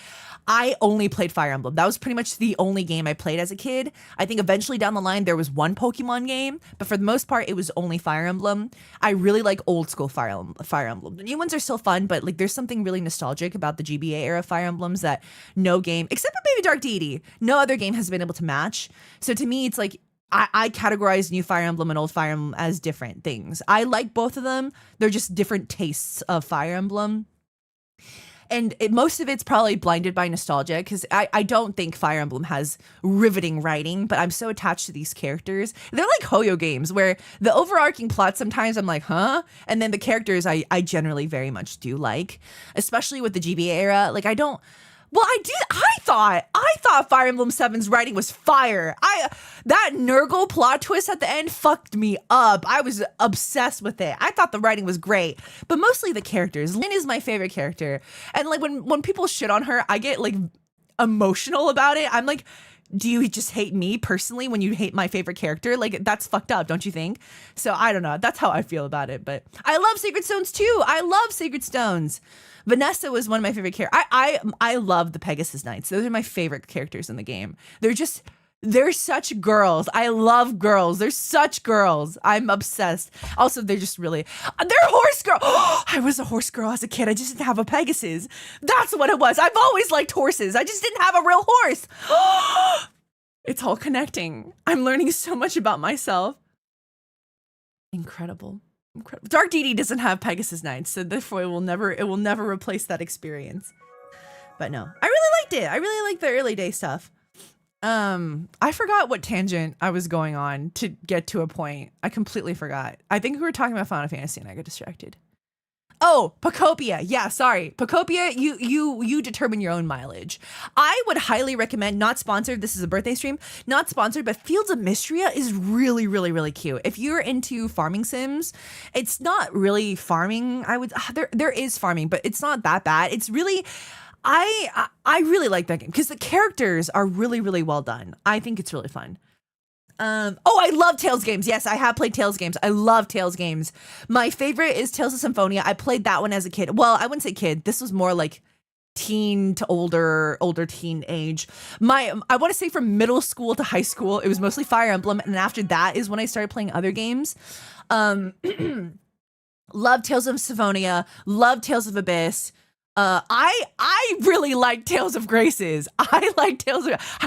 I only played Fire Emblem. That was pretty much the only game I played as a kid. I think eventually down the line there was one Pokemon game, but for the most part it was only Fire Emblem. I really like old school Fire Emblem. The new ones are still fun, but like there's something really nostalgic about the GBA era Fire Emblems that no game, except for maybe Dark Deity, no other game has been able to match. So to me, it's like I categorize new Fire Emblem and old Fire Emblem as different things. I like both of them. They're just different tastes of Fire Emblem. And most of it's probably blinded by nostalgia because I don't think Fire Emblem has riveting writing, but I'm so attached to these characters. They're like Hoyo games where the overarching plot sometimes I'm like, huh? And then the characters I generally very much do like, especially with the GBA era. Like I thought Fire Emblem 7's writing was fire. That Nurgle plot twist at the end fucked me up. I was obsessed with it. I thought the writing was great, but mostly the characters. Lynn is my favorite character. And like when people shit on her, I get like emotional about it. I'm like, do you just hate me personally when you hate my favorite character? Like that's fucked up, don't you think? So I don't know. That's how I feel about it. But I love Sacred Stones too. I love Sacred Stones. Vanessa was one of my favorite characters. I love the Pegasus Knights. Those are my favorite characters in the game. They're such girls. I love girls. They're such girls. I'm obsessed. Also, they're just really, they're horse girl. I was a horse girl as a kid. I just didn't have a Pegasus. That's what it was. I've always liked horses. I just didn't have a real horse. It's all connecting. I'm learning so much about myself. Incredible. Dark Deity doesn't have Pegasus Knights, so therefore it will never replace that experience. But no, I really liked it. I really liked the early day stuff. I forgot what tangent I was going on to get to a point. I completely forgot. I think we were talking about Final Fantasy and I got distracted. Oh, Pocopia. Yeah, sorry. Pocopia, you determine your own mileage. I would highly recommend, not sponsored, this is a birthday stream, not sponsored, but Fields of Mystria is really, really, really cute. If you're into farming sims, it's not really farming. There is farming, but it's not that bad. It's really, I really like that game because the characters are really, really well done. I think it's really fun. I love Tales games. Yes, I have played Tales games. I love Tales games. My favorite is Tales of Symphonia. I played that one as a kid. Well, I wouldn't say kid. This was more like teen to older teen age. I want to say from middle school to high school, it was mostly Fire Emblem. And after that is when I started playing other games. Love Tales of Symphonia. Love Tales of Abyss. I really like Tales of Graces. I like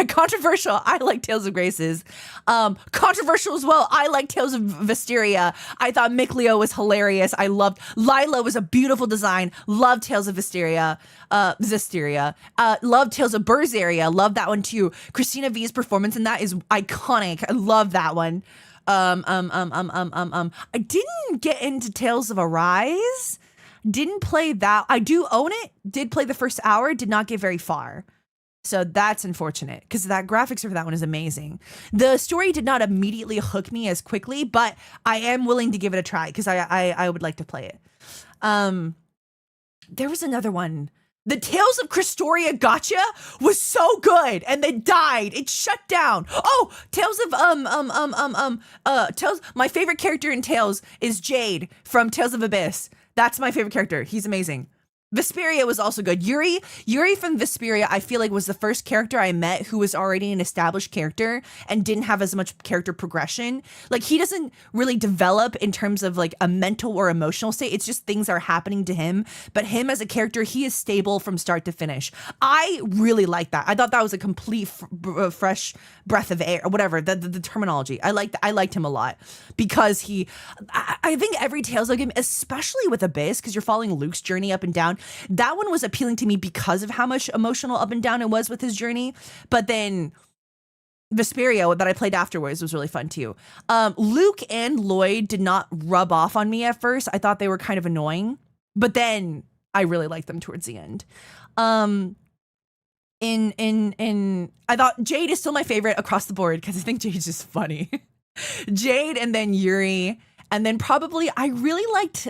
controversial. I like Tales of Graces. Controversial as well. I like Tales of Vysteria. I thought Micleo was hilarious. I loved Lila was a beautiful design. Love Tales of Vysteria. Love Tales of Berseria. Love that one too. Christina V's performance in that is iconic. I love that one. I didn't get into Tales of Arise. Didn't play that. I do own it. Did play the first hour. Did not get very far. So that's unfortunate because that graphics for that one is amazing. The story did not immediately hook me as quickly, but I am willing to give it a try because I would like to play it. There was another one. The Tales of Cristoria Gotcha was so good and then died. It shut down. Oh, Tales of Tales. My favorite character in Tales is Jade from Tales of Abyss. That's my favorite character. He's amazing. Vesperia was also good. Yuri from Vesperia, I feel like was the first character I met who was already an established character and didn't have as much character progression. Like he doesn't really develop in terms of like a mental or emotional state. It's just things are happening to him. But him as a character, he is stable from start to finish. I really like that. I thought that was a complete fresh breath of air, or whatever the terminology. I liked him a lot because I think every Tales game, especially with Abyss, because you're following Luke's journey up and down. That one was appealing to me because of how much emotional up and down it was with his journey. But then Vesperia that I played afterwards was really fun too. Luke and Lloyd did not rub off on me at first. I thought they were kind of annoying, but then I really liked them towards the end. I thought Jade is still my favorite across the board because I think Jade's just funny. Jade and then Yuri. And then probably I really liked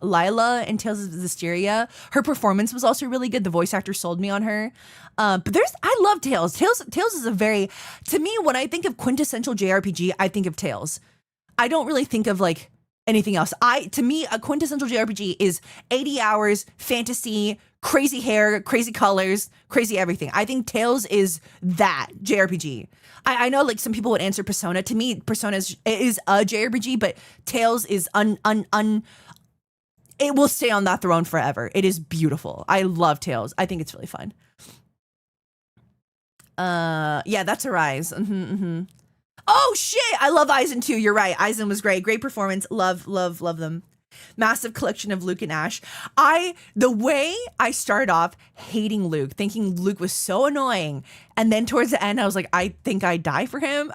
Lila in Tales of Zestiria. Her performance was also really good. The voice actor sold me on her. But I love Tales. Tales is a very, to me, when I think of quintessential JRPG, I think of Tales. I don't really think of like anything else. To me, a quintessential JRPG is 80 hours, fantasy, crazy hair, crazy colors, crazy everything. I think Tales is that JRPG. I know like some people would answer Persona. To me, Persona is a JRPG, but Tales is it will stay on that throne forever. It is beautiful. I love Tales. I think it's really fun. Yeah, that's Arise. Oh shit, I love Aizen too. You're right. Aizen was great. Great performance. Love them. Massive collection of Luke and Ash. The way I started off hating Luke, thinking Luke was so annoying, and then towards the end I was like, I think I die for him.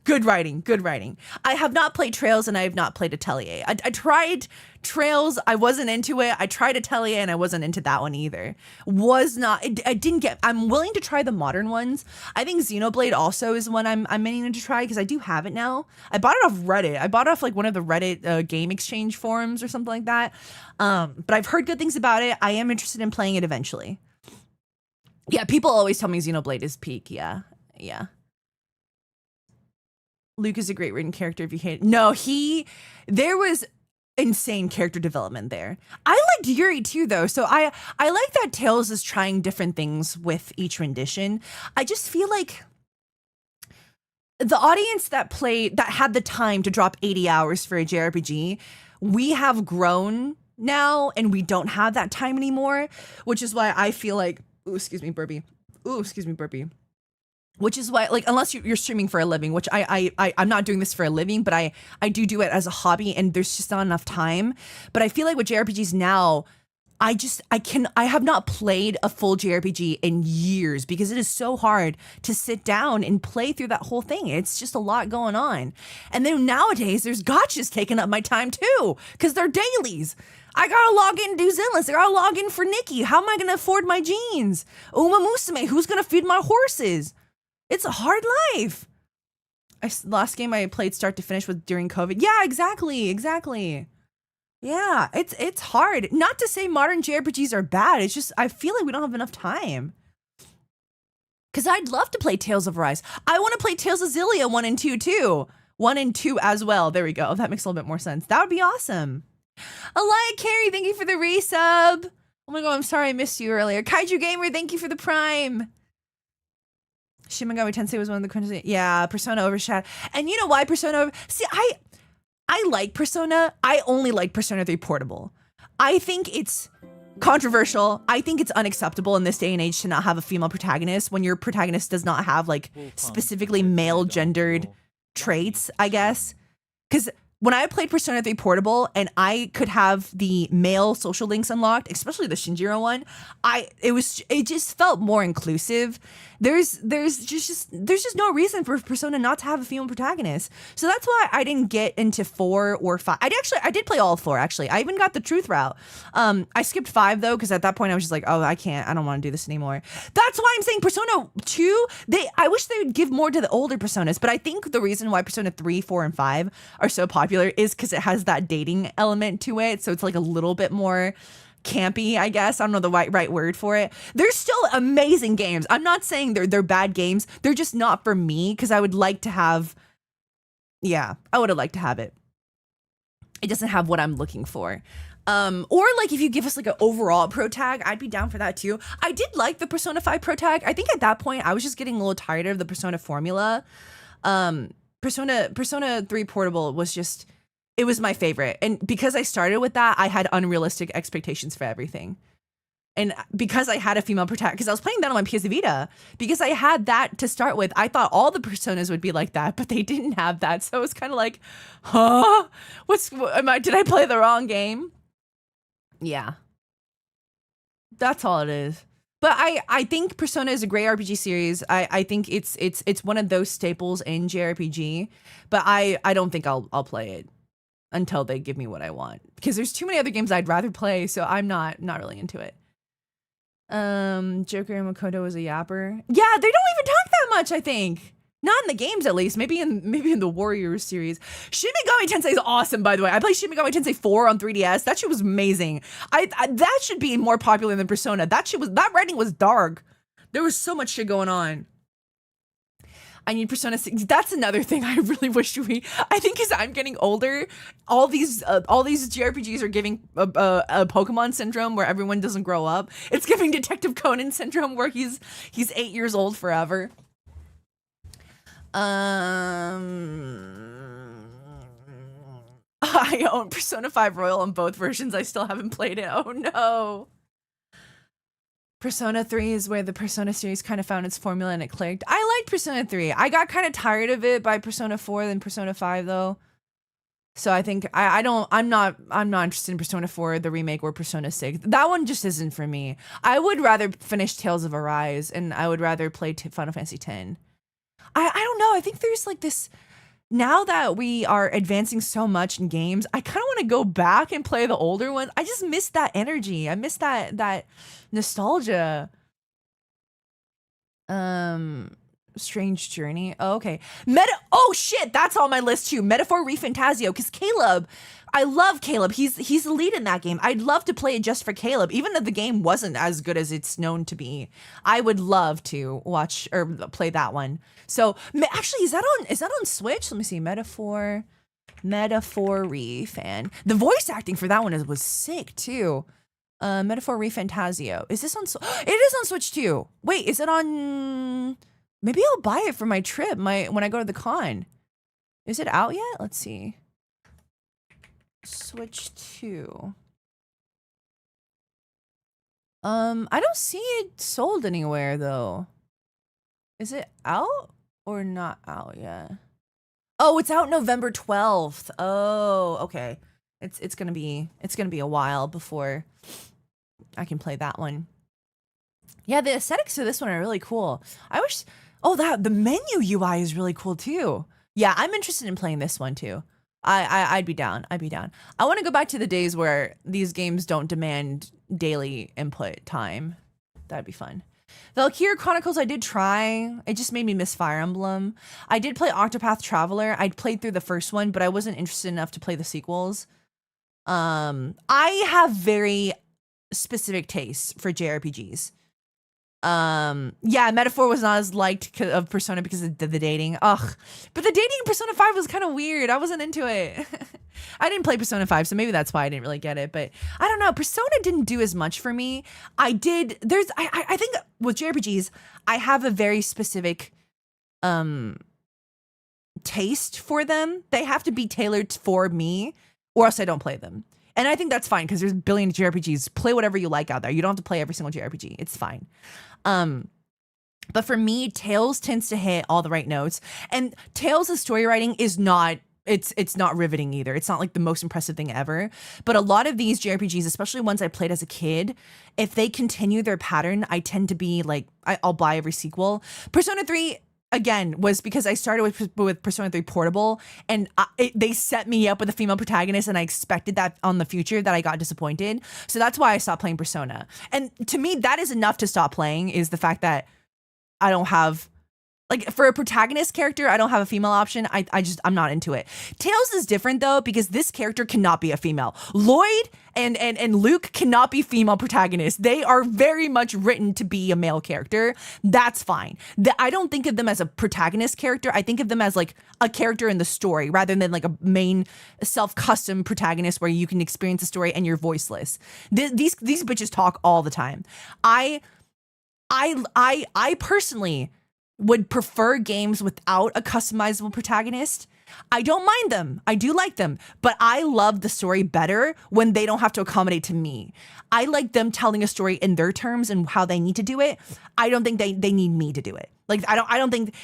Good writing. I have not played Trails and I have not played Atelier. I tried Trails, I wasn't into it. I tried Atelier and I wasn't into that one either. I'm willing to try the modern ones. I think Xenoblade also is one I'm meaning to try because I do have it now. I bought it off Reddit. I bought it off like one of the Reddit game exchange forums or something like that. But I've heard good things about it. I am interested in playing it eventually. Yeah, people always tell me Xenoblade is peak. Yeah. Luke is a great written character if you hate it. No, there was insane character development there. I liked Yuri too though. So I like that Tales is trying different things with each rendition. I just feel like the audience that had the time to drop 80 hours for a JRPG, we have grown now and we don't have that time anymore, which is why I feel like, excuse me, burpee. Which is why, like, unless you're streaming for a living, which I'm not doing this for a living, but I do it as a hobby, and there's just not enough time. But I feel like with JRPGs now, I have not played a full JRPG in years because it is so hard to sit down and play through that whole thing. It's just a lot going on. And then nowadays, there's gotchas taking up my time too because they're dailies. I gotta log in and do Zenless. I gotta log in for Nikki. How am I gonna afford my jeans? Uma Musume, who's gonna feed my horses? It's a hard life. Last game I played start to finish was during COVID. Yeah, exactly. Yeah, it's hard. Not to say modern JRPGs are bad. It's just I feel like we don't have enough time. Because I'd love to play Tales of Arise. I want to play Tales of Xillia 1 and 2 too. 1 and 2 as well. There we go. That makes a little bit more sense. That would be awesome. Elia Carey, thank you for the resub. Oh my god, I'm sorry I missed you earlier. Kaiju Gamer, thank you for the prime. Shin Megami Tensei was one of the quintessential. Yeah, Persona overshadowed. And you know why Persona? See, I like Persona. I only like Persona 3 Portable. I think it's controversial. I think it's unacceptable in this day and age to not have a female protagonist when your protagonist does not have like specifically male gendered traits, I guess. Because when I played Persona 3 Portable and I could have the male social links unlocked, especially the Shinjiro one, it just felt more inclusive. There's just no reason for Persona not to have a female protagonist. So that's why I didn't get into 4 or 5. I did play all 4 actually. I even got the truth route. I skipped 5 though because at that point I was just like, oh, I don't want to do this anymore. That's why I'm saying Persona 2. I wish they would give more to the older Personas, but I think the reason why Persona 3, 4, and 5 are so popular is because it has that dating element to it. So it's like a little bit more campy, I guess. I don't know the right word for it. They're still amazing games. I'm not saying they're bad games. They're just not for me because I would like to have, I would have liked to have it. It doesn't have what I'm looking for. Or like if you give us like an overall pro tag, I'd be down for that too. I did like the Persona 5 pro tag. I think at that point I was just getting a little tired of the Persona formula. Persona 3 Portable was just, it was my favorite. And because I started with that, I had unrealistic expectations for everything. And because I had a female protagonist, because I was playing that on my PS Vita, because I had that to start with, I thought all the Personas would be like that, but they didn't have that. So it was kind of like, huh? Did I play the wrong game? Yeah. That's all it is. But I think Persona is a great RPG series. I think it's one of those staples in JRPG, but I don't think I'll play it until they give me what I want, because there's too many other games I'd rather play, so I'm not really into it. Joker and Makoto is a yapper. Yeah, they don't even talk that much, I think. Not in the games, at least. Maybe in the Warriors series. Shin Megami Tensei is awesome, by the way. I played Shin Megami Tensei 4 on 3DS. That shit was amazing. That should be more popular than Persona. That writing was dark. There was so much shit going on. I need Persona 6. That's another thing I really wish I think as I'm getting older, all these JRPGs are giving a Pokemon syndrome where everyone doesn't grow up. It's giving Detective Conan syndrome where he's 8 years old forever. I own Persona 5 Royal on both versions. I still haven't played it. Oh no. Persona 3 is where the Persona series kind of found its formula and it clicked. I liked Persona 3. I got kind of tired of it by Persona 4 than Persona 5 though. So I think I'm not interested in Persona 4, the remake, or Persona 6. That one just isn't for me. I would rather finish Tales of Arise, and I would rather play Final Fantasy X. I don't know. I think there's like this, now that we are advancing so much in games, I kind of want to go back and play the older ones. I just miss that energy. I miss that nostalgia. Strange Journey. Oh, okay. Oh shit, that's on my list too. Metaphor ReFantazio, because Caleb, I love Caleb. He's the lead in that game. I'd love to play it just for Caleb, even though the game wasn't as good as it's known to be. I would love to watch or play that one. So actually, is that on Switch? Let me see. Metaphor Refan. The voice acting for that one was sick too. Metaphor ReFantazio. Is this on? It is on Switch too. Wait, is it on? Maybe I'll buy it for my trip. When I go to the con. Is it out yet? Let's see. Switch 2. I don't see it sold anywhere though. Is it out or not out yet? Oh, it's out November 12th. Oh, okay. It's gonna be a while before I can play that one. Yeah, the aesthetics of this one are really cool. I wish. Oh, the menu UI is really cool too. Yeah, I'm interested in playing this one too. I'd be down. I want to go back to the days where these games don't demand daily input time. That'd be fun. Valkyria Chronicles I did try. It just made me miss Fire Emblem. I did play Octopath Traveler. I'd played through the first one, but I wasn't interested enough to play the sequels. I have very specific tastes for JRPGs. Yeah, Metaphor was not as liked of Persona because of the dating. Ugh. But the dating in Persona 5 was kind of weird. I wasn't into it. I didn't play Persona 5, so maybe that's why I didn't really get it. But I don't know. Persona didn't do as much for me. I think with JRPGs, I have a very specific taste for them. They have to be tailored for me, or else I don't play them. And I think that's fine because there's a billion JRPGs. Play whatever you like out there. You don't have to play every single JRPG. It's fine. But for me, Tales tends to hit all the right notes. And Tales' story writing is not, it's not riveting either. It's not like the most impressive thing ever. But a lot of these JRPGs, especially ones I played as a kid, if they continue their pattern, I tend to be like, I'll buy every sequel. Persona 3, again, was because I started with Persona 3 Portable, and they set me up with a female protagonist, and I expected that on the future that I got disappointed. So that's why I stopped playing Persona. And to me, that is enough to stop playing, is the fact that I don't have Like for a protagonist character, I don't have a female option. I'm not into it. Tails is different though, because this character cannot be a female. Lloyd and Luke cannot be female protagonists. They are very much written to be a male character. That's fine. I don't think of them as a protagonist character. I think of them as like a character in the story rather than like a main self-custom protagonist where you can experience the story and you're voiceless. These bitches talk all the time. I personally would prefer games without a customizable protagonist. I don't mind them. I do like them, but I love the story better when they don't have to accommodate to me. I like them telling a story in their terms and how they need to do it. I don't think they need me to do it. Like I don't think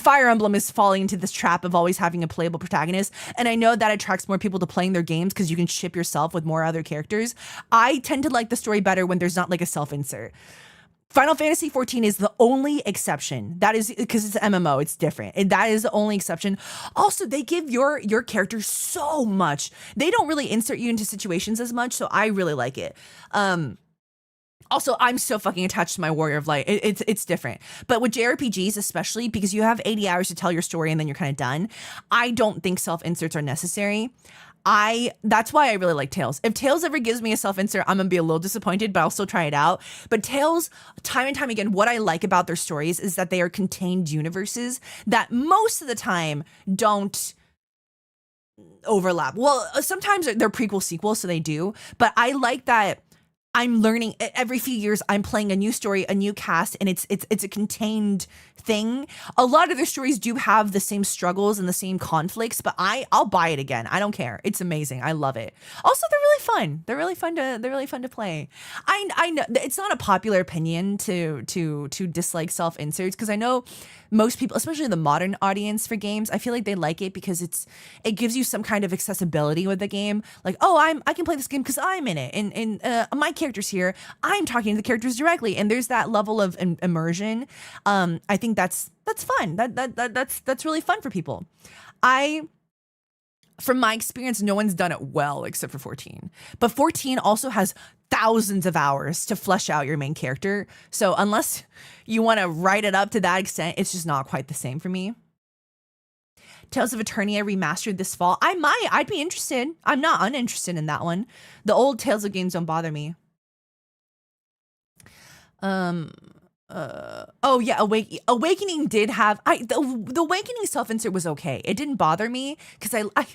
Fire Emblem is falling into this trap of always having a playable protagonist. And I know that attracts more people to playing their games because you can ship yourself with more other characters. I tend to like the story better when there's not like a self-insert. Final Fantasy XIV is the only exception. That is because it's an MMO. It's different. And that is the only exception. Also, they give your character so much. They don't really insert you into situations as much, so I really like it. Also, I'm so fucking attached to my Warrior of Light. It's different. But with JRPGs, especially because you have 80 hours to tell your story and then you're kind of done, I don't think self-inserts are necessary. That's why I really like Tales. If Tales ever gives me a self-insert, I'm gonna be a little disappointed, but I'll still try it out. But Tales, time and time again, what I like about their stories is that they are contained universes that most of the time don't overlap. Well, sometimes they're prequel sequels, so they do. But I like that I'm learning every few years. I'm playing a new story, a new cast, and it's a contained thing. A lot of their stories do have the same struggles and the same conflicts, but I'll buy it again. I don't care. It's amazing. I love it. Also, they're really fun. They're really fun to play. I know it's not a popular opinion to dislike self-inserts because I know most people, especially the modern audience for games, I feel like they like it because it gives you some kind of accessibility with the game. Like, oh, I can play this game because I'm in it, and my character's here. I'm talking to the characters directly, and there's that level of immersion. I think that's fun. That's really fun for people. From my experience, no one's done it well except for 14. But 14 also has thousands of hours to flesh out your main character. So unless you want to write it up to that extent, it's just not quite the same for me. Tales of Eternia remastered this fall. I'd be interested. I'm not uninterested in that one. The old Tales of games don't bother me. Oh yeah, Awakening did have the Awakening self-insert was okay. It didn't bother me because I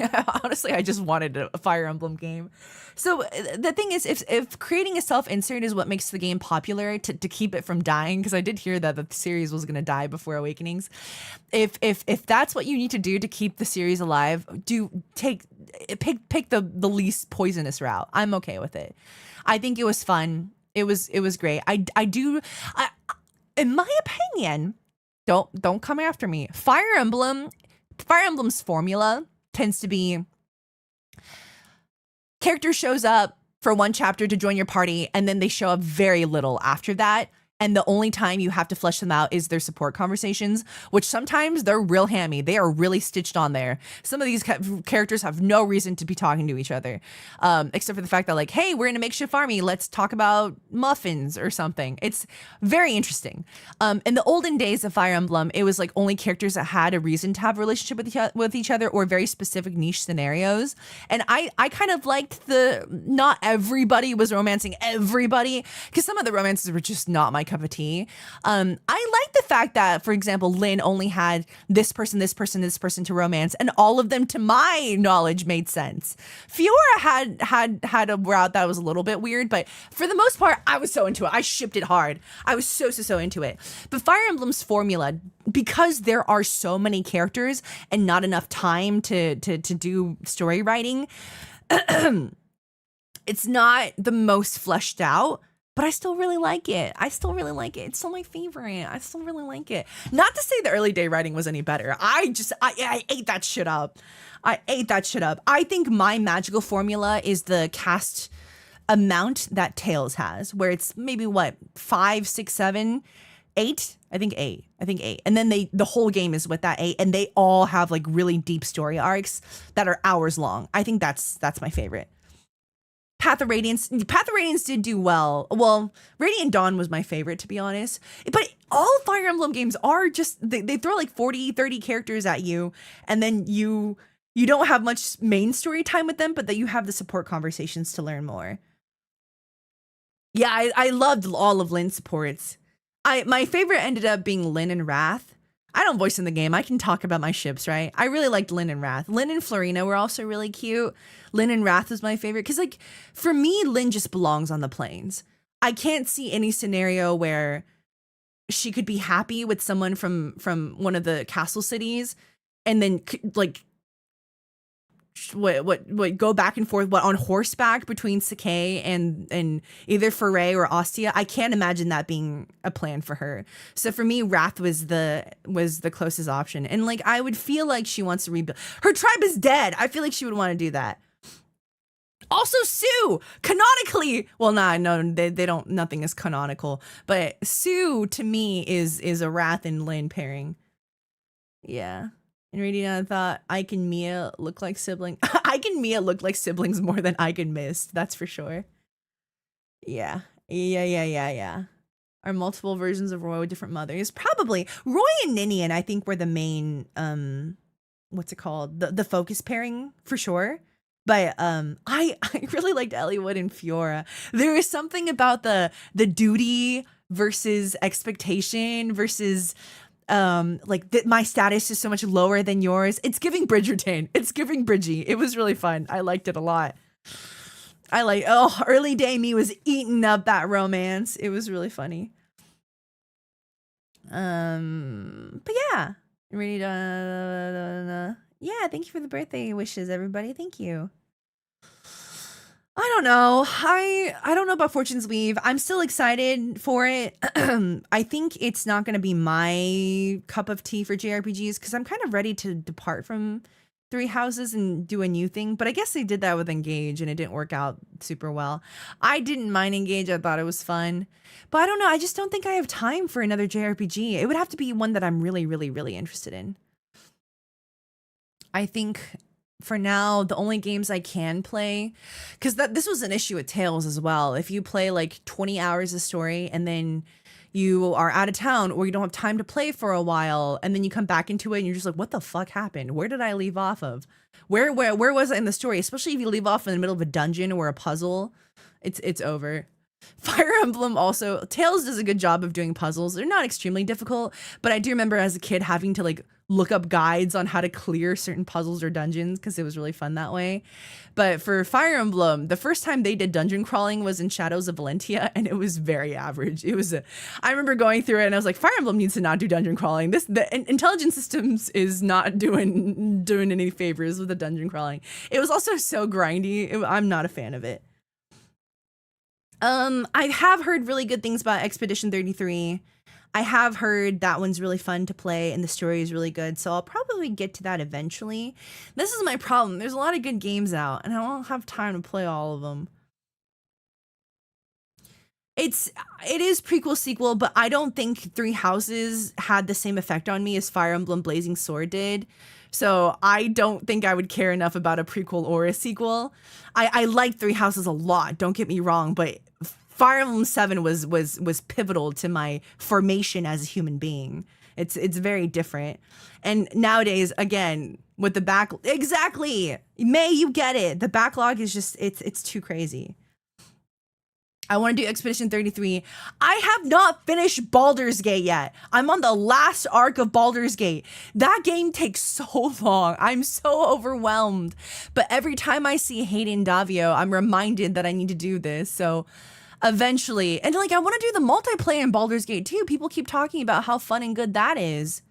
honestly I just wanted a Fire Emblem game. So the thing is, if creating a self-insert is what makes the game popular to keep it from dying, because I did hear that the series was gonna die before Awakenings. If that's what you need to do to keep the series alive, pick the least poisonous route. I'm okay with it. I think it was fun. It was great. In my opinion, don't come after me. Fire Emblem's formula tends to be character shows up for one chapter to join your party, and then they show up very little after that. And the only time you have to flesh them out is their support conversations, which sometimes they're real hammy. They are really stitched on there. Some of these characters have no reason to be talking to each other, except for the fact that like, hey, we're in a makeshift army. Let's talk about muffins or something. It's very interesting. In the olden days of Fire Emblem, it was like only characters that had a reason to have a relationship with each other or very specific niche scenarios. And I kind of liked not everybody was romancing everybody, because some of the romances were just not my cup of tea. I like the fact that, for example, Lynn only had this person to romance, and all of them, to my knowledge, made sense. Fiora had a route that was a little bit weird, but for the most part, I was so into it. I shipped it hard. I was so into it. But Fire Emblem's formula, because there are so many characters and not enough time to do story writing, it's not the most fleshed out. But I still really like it. It's still my favorite. I still really like it. Not to say the early day writing was any better. I ate that shit up. I think my magical formula is the cast amount that Tales has, where it's maybe 5, 6, 7, 8. I think eight. And then the whole game is with that 8, and they all have like really deep story arcs that are hours long. I think that's my favorite. Path of Radiance did do well. Well, Radiant Dawn was my favorite, to be honest. But all Fire Emblem games are just, they throw like 40, 30 characters at you, and then you don't have much main story time with them, but that you have the support conversations to learn more. Yeah, I loved all of Lynn's supports. My favorite ended up being Lynn and Wrath. I don't voice in the game. I can talk about my ships, right? I really liked Lynn and Wrath. Lynn and Florina were also really cute. Lynn and Wrath was my favorite because, like, for me, Lynn just belongs on the plains. I can't see any scenario where she could be happy with someone from one of the castle cities and then, like, what go back and forth on horseback between Sakai and either Foray or Ostia. I can't imagine that being a plan for her. So for me, Wrath was the closest option. And like, I would feel like she wants to rebuild. Her tribe is dead. I feel like she would want to do that. Also, Sue, canonically, well, no, they don't. Nothing is canonical. But Sue to me is a Wrath and Lynn pairing. Yeah. And reading, I thought Ike and Mia look like siblings. Ike and Mia look like siblings more than Ike and Mist. That's for sure. Yeah. Are multiple versions of Roy with different mothers? Probably. Roy and Ninian, I think, were the main, what's it called? The focus pairing for sure. But I really liked Eliwood and Fiora. There is something about the duty versus expectation versus like my status is so much lower than yours. It's giving Bridgerton. It's giving Bridgie. It was really fun. I liked it a lot. Early day me was eating up that romance. It was really funny. But yeah. Ready to yeah, thank you for the birthday wishes, everybody. Thank you. I don't know. I don't know about Fortune's Weave. I'm still excited for it. I think it's not going to be my cup of tea for JRPGs because I'm kind of ready to depart from Three Houses and do a new thing. But I guess they did that with Engage and it didn't work out super well. I didn't mind Engage. I thought it was fun. But I don't know. I just don't think I have time for another JRPG. It would have to be one that I'm really, really, really interested in. I think for now, the only games I can play, because this was an issue with Tales as well. If you play like 20 hours of story and then you are out of town or you don't have time to play for a while and then you come back into it and you're just like, what the fuck happened? Where did I leave off of? Where was I in the story? Especially if you leave off in the middle of a dungeon or a puzzle, it's over. Fire Emblem also, Tales does a good job of doing puzzles. They're not extremely difficult, but I do remember as a kid having to like look up guides on how to clear certain puzzles or dungeons because it was really fun that way. But for Fire Emblem, the first time they did dungeon crawling was in Shadows of Valentia, and it was very average. I remember going through it and I was like, Fire Emblem needs to not do dungeon crawling. The Intelligent Systems is not doing any favors with the dungeon crawling. It was also so grindy. I'm not a fan of it. I have heard really good things about Expedition 33. I have heard that one's really fun to play and the story is really good. So I'll probably get to that eventually. This is my problem. There's a lot of good games out and I don't have time to play all of them. It is prequel sequel, but I don't think Three Houses had the same effect on me as Fire Emblem Blazing Sword did. So I don't think I would care enough about a prequel or a sequel. I like Three Houses a lot, don't get me wrong, but Fire Emblem 7 was pivotal to my formation as a human being. It's very different. And nowadays, again, with the exactly, May, you get it. The backlog is just, it's too crazy. I want to do Expedition 33. I have not finished Baldur's Gate yet. I'm on the last arc of Baldur's Gate. That game takes so long. I'm so overwhelmed. But every time I see Hayden Davio, I'm reminded that I need to do this. So eventually, and like I want to do the multiplayer in Baldur's Gate too. People keep talking about how fun and good that is.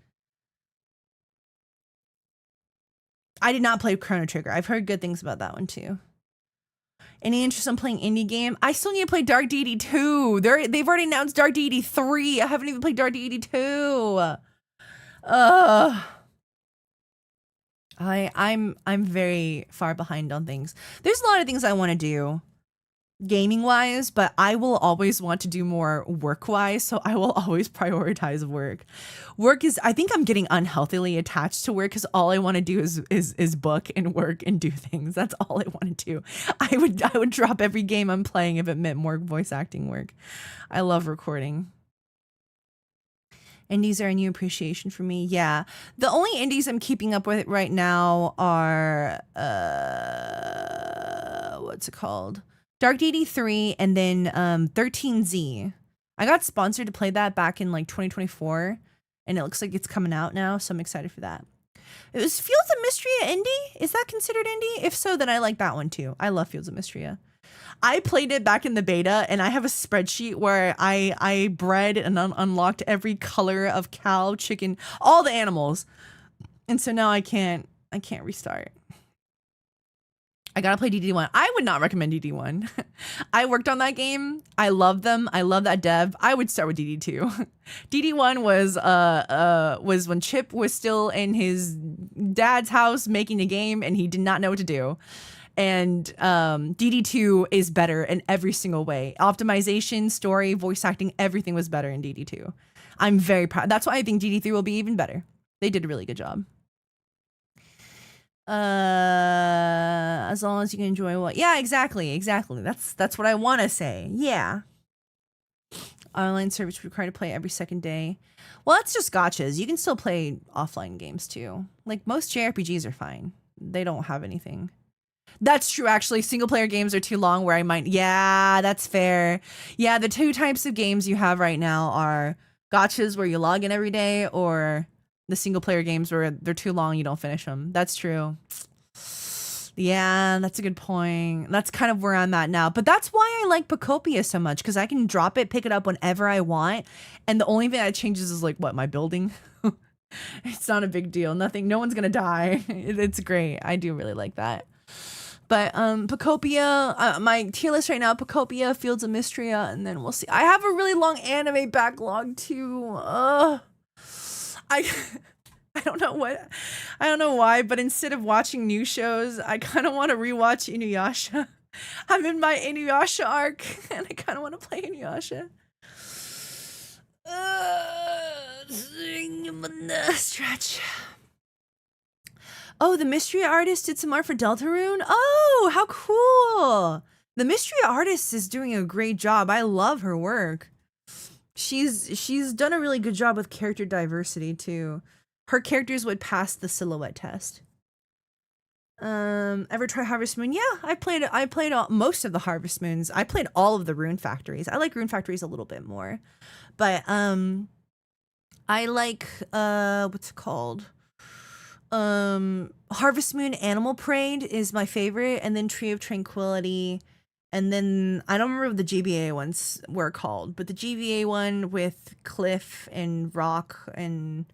I did not play Chrono Trigger. I've heard good things about that one too. Any interest in playing indie game? I still need to play Dark Deity 2. They've already announced Dark Deity 3. I haven't even played Dark Deity 2. I'm very far behind on things. There's a lot of things I want to do. gaming wise, but I will always want to do more work wise. So I will always prioritize work. Work is, I think I'm getting unhealthily attached to work because all I want to do is book and work and do things. That's all I want to do. I would drop every game I'm playing if it meant more voice acting work. I love recording. Indies are a new appreciation for me. Yeah. The only indies I'm keeping up with right now are what's it called? Dark Deity 3 and then 13Z. I got sponsored to play that back in like 2024 and it looks like it's coming out now, so I'm excited for that. It was Fields of Mystria indie? Is that considered indie? If so, then I like that one too. I love Fields of Mystria. I played it back in the beta and I have a spreadsheet where I bred and unlocked every color of cow, chicken, all the animals. And so now I can't restart. I gotta play DD1. I would not recommend DD1. I worked on that game. I love them. I love that dev. I would start with DD2. DD1 was when Chip was still in his dad's house making a game and he did not know what to do. And DD2 is better in every single way. Optimization, story, voice acting, everything was better in DD2. I'm very proud. That's why I think DD3 will be even better. They did a really good job. As long as you can enjoy what, yeah, exactly. That's what I want to say. Yeah. Online service required to play every second day. Well, that's just gotchas. You can still play offline games too. Like most JRPGs are fine. They don't have anything. That's true. Actually, single player games are too long where I might, yeah, that's fair. Yeah. The two types of games you have right now are gotchas where you log in every day or the single player games where they're too long, you don't finish them. That's true. Yeah, that's a good point. That's kind of where I'm at now. But that's why I like Pocopia so much, because I can drop it, pick it up whenever I want. And the only thing that changes is like, what, my building? It's not a big deal. Nothing, no one's going to die. It's great. I do really like that. But Pocopia, my tier list right now, Pocopia, Fields of Mystria, and then we'll see. I have a really long anime backlog too. I don't know why, but instead of watching new shows, I kind of want to rewatch Inuyasha. I'm in my Inuyasha arc, and I kind of want to play Inuyasha. Stretch. Oh, the mystery artist did some art for Deltarune? Oh, how cool. The mystery artist is doing a great job. I love her work. She's done a really good job with character diversity too. Her characters would pass the silhouette test. Ever try Harvest Moon? Yeah, I played most of the Harvest Moons. I played all of the Rune Factories. I like Rune Factories a little bit more. But I like what's it called? Harvest Moon Animal Parade is my favorite, and then Tree of Tranquility. And then I don't remember what the GBA ones were called, but the GBA one with Cliff and Rock and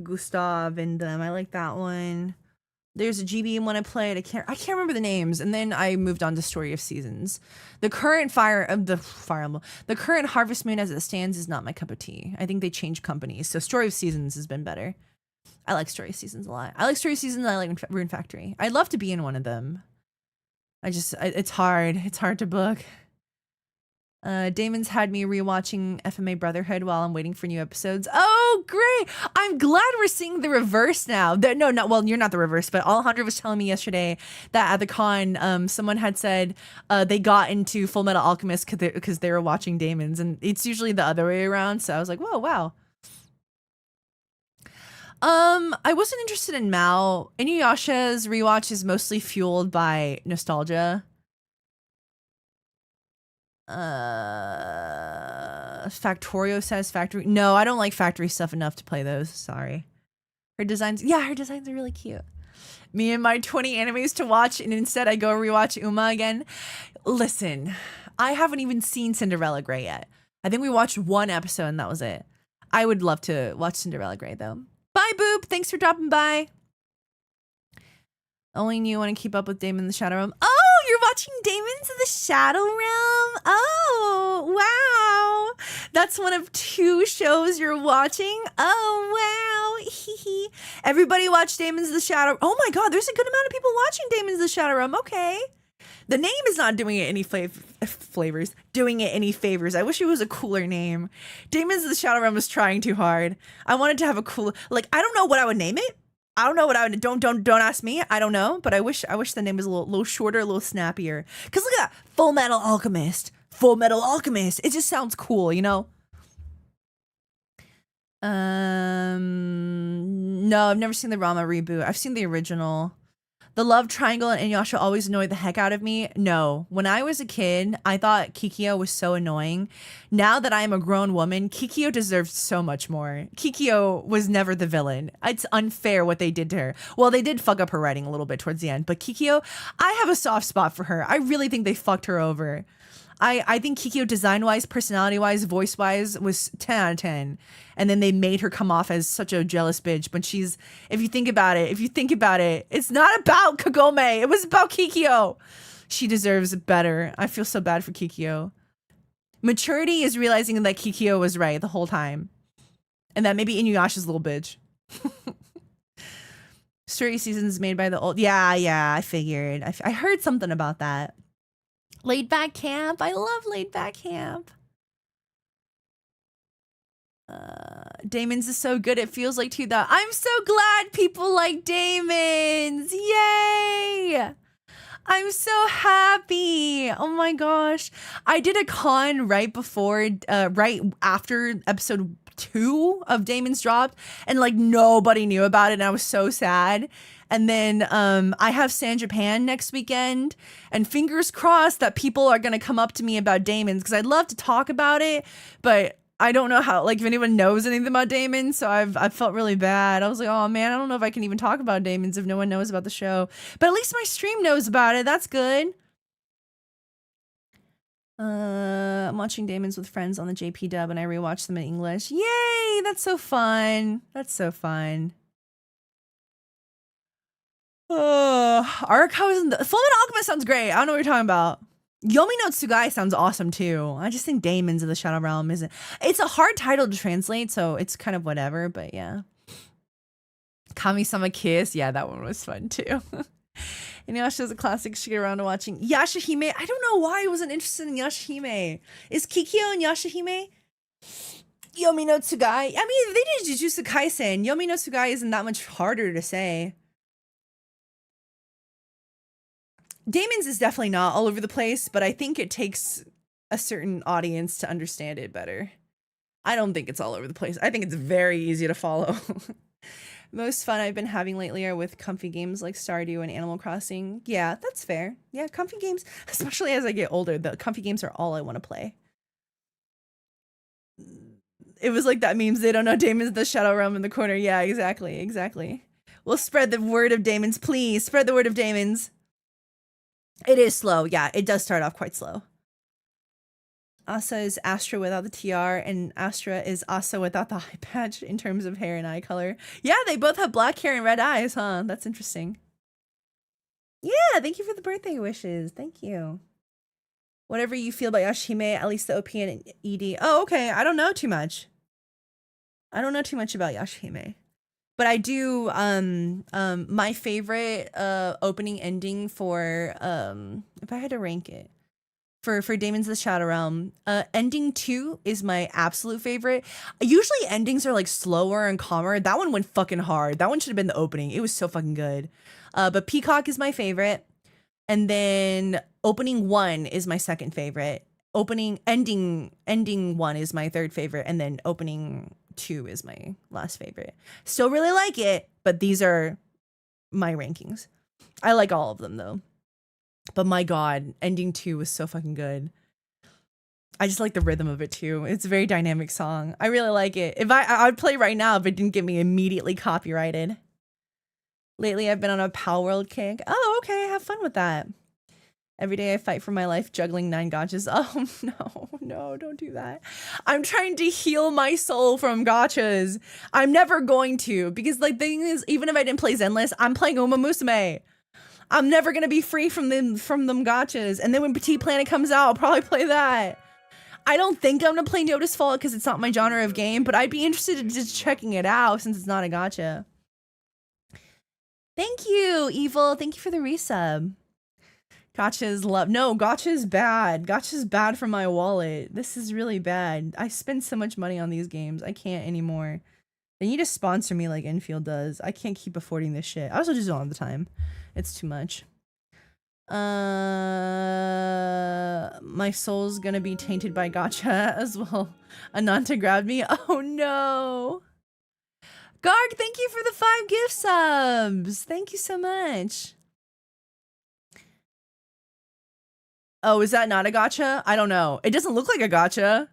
Gustav and them, I like that one. There's a GBA one I played. I can't remember the names. And then I moved on to Story of Seasons. The current the current Harvest Moon as it stands is not my cup of tea. I think they changed companies, so Story of Seasons has been better. I like Story of Seasons a lot. I like Story of Seasons. I like Rune Factory. I'd love to be in one of them. It's hard. It's hard to book. Damon's had me rewatching FMA Brotherhood while I'm waiting for new episodes. Oh, great. I'm glad we're seeing the reverse now. Well, you're not the reverse, but Alejandro was telling me yesterday that at the con, someone had said they got into Full Metal Alchemist because they were watching Damon's, and it's usually the other way around. So I was like, whoa, wow. I wasn't interested in Mao. Inuyasha's rewatch is mostly fueled by nostalgia. Factorio says Factory. No, I don't like Factory stuff enough to play those. Sorry. Her designs are really cute. Me and my 20 animes to watch, and instead I go rewatch Uma again. Listen, I haven't even seen Cinderella Grey yet. I think we watched one episode and that was it. I would love to watch Cinderella Grey though. Bye, Boop. Thanks for dropping by. Only you want to keep up with Damon in the Shadow Realm. Oh, you're watching Damon's in the Shadow Realm? Oh, wow. That's one of 2 shows you're watching? Oh, wow. Hee. Everybody watch Damon's the Shadow. Oh my God, there's a good amount of people watching Damon's the Shadow Realm. Okay. The name is not doing it any flavors. Doing it any favors. I wish it was a cooler name. Demons of the Shadow Realm was trying too hard. I wanted to have a cool, like, I don't know what I would name it. I don't know what I would. Don't ask me. I don't know. But I wish the name was a little shorter, a little snappier. Cause look at that, Full Metal Alchemist. Full Metal Alchemist. It just sounds cool, you know. No, I've never seen the Rama reboot. I've seen the original. The love triangle and Inuyasha always annoyed the heck out of me. No, when I was a kid, I thought Kikyo was so annoying. Now that I am a grown woman, Kikyo deserves so much more. Kikyo was never the villain. It's unfair what they did to her. Well, they did fuck up her writing a little bit towards the end, but Kikyo, I have a soft spot for her. I really think they fucked her over. I think Kikyo design-wise, personality-wise, voice-wise was 10 out of 10. And then they made her come off as such a jealous bitch. But she's, if you think about it, it's not about Kagome. It was about Kikyo. She deserves better. I feel so bad for Kikyo. Maturity is realizing that Kikyo was right the whole time. And that maybe Inuyasha's a little bitch. Story seasons made by the old... Yeah, I figured. I heard something about that. Laid Back Camp. I love Laid Back Camp. Damon's is so good. It feels like 2000. I'm so glad people like Damon's. Yay! I'm so happy. Oh my gosh. I did a con right after episode 2 of Damon's dropped, and like nobody knew about it, and I was so sad. And then I have San Japan next weekend, and fingers crossed that people are gonna come up to me about Damon's, because I'd love to talk about it, but I don't know how, like, if anyone knows anything about Damon's, so I felt really bad. I was like, oh man, I don't know if I can even talk about Damon's if no one knows about the show. But at least my stream knows about it. That's good. I'm watching Damon's with friends on the JP dub, and I rewatched them in English. Yay! That's so fun. That's so fun. Archives and the Fullmetal Alchemist sounds great. I don't know what you're talking about. Yomi no Tsugai sounds awesome too. I just think Damon's of the Shadow Realm isn't. It's a hard title to translate, so it's kind of whatever. But yeah, Kami-sama Kiss. Yeah, that one was fun too. Inuyasha's a classic. Should get around to watching Yashahime. I don't know why I wasn't interested in Yashahime. Is Kikyo and Yashahime? Yomi no Tsugai. I mean, they did Jujutsu Kaisen. Yomi no Tsugai isn't that much harder to say. Damon's is definitely not all over the place, but I think it takes a certain audience to understand it better. I don't think it's all over the place. I think it's very easy to follow. Most fun I've been having lately are with comfy games like Stardew and Animal Crossing. Yeah, that's fair. Yeah, comfy games, especially as I get older, the comfy games are all I want to play. It was like that memes, they don't know Damon's the Shadow Realm in the corner. Yeah, exactly. We'll spread the word of Damon's, please. Spread the word of Damon's. It is slow. Yeah, it does start off quite slow. Asa is Astra without the TR, and Astra is Asa without the eye patch in terms of hair and eye color. Yeah, they both have black hair and red eyes, huh? That's interesting. Yeah, thank you for the birthday wishes. Thank you. Whatever you feel about Yashahime, at least the OP and ED. Oh, okay. I don't know too much. I don't know too much about Yashahime. But I do, my favorite opening ending for, if I had to rank it, for Damon's the Shadow Realm, ending 2 is my absolute favorite. Usually endings are like slower and calmer. That one went fucking hard. That one should have been the opening. It was so fucking good. But Peacock is my favorite. And then opening 1 is my second favorite. Ending 1 is my third favorite. And then opening 2 is my last favorite. Still really like it, but these are my rankings. I like all of them though. But my god, ending 2 was so fucking good. I just like the rhythm of it too. It's a very dynamic song. I really like it. If I'd play right now if it didn't get me immediately copyrighted. Lately I've been on a Pal World kick. Oh, okay, have fun with that. Every day I fight for my life juggling 9 gachas. Oh no, don't do that. I'm trying to heal my soul from gachas. I'm never going to, because like the thing is, even if I didn't play Zenless, I'm playing Uma Musume. I'm never gonna be free from them gachas. And then when Petit Planet comes out, I'll probably play that. I don't think I'm gonna play Notice Fault because it's not my genre of game, but I'd be interested in just checking it out since it's not a gacha. Thank you, Evil. Thank you for the resub. Gacha is love. No, gacha is bad. Gacha is bad for my wallet. This is really bad. I spend so much money on these games. I can't anymore. They need to sponsor me like Enfield does. I can't keep affording this shit. I also just don't have the time. It's too much. My soul's gonna be tainted by gacha as well. Ananta grabbed me. Oh no. Garg, thank you for the 5 gift subs. Thank you so much. Oh, is that not a gacha? I don't know. It doesn't look like a gacha.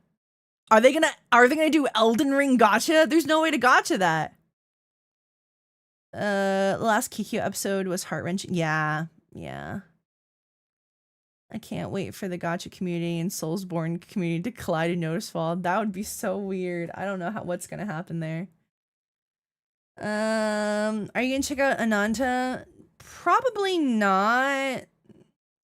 Are they gonna do Elden Ring gacha? There's no way to gacha that. The last Kikyo episode was heart-wrenching. Yeah. I can't wait for the gacha community and Soulsborne community to collide in Noticefall. That would be so weird. I don't know what's gonna happen there. Are you gonna check out Ananta? Probably not.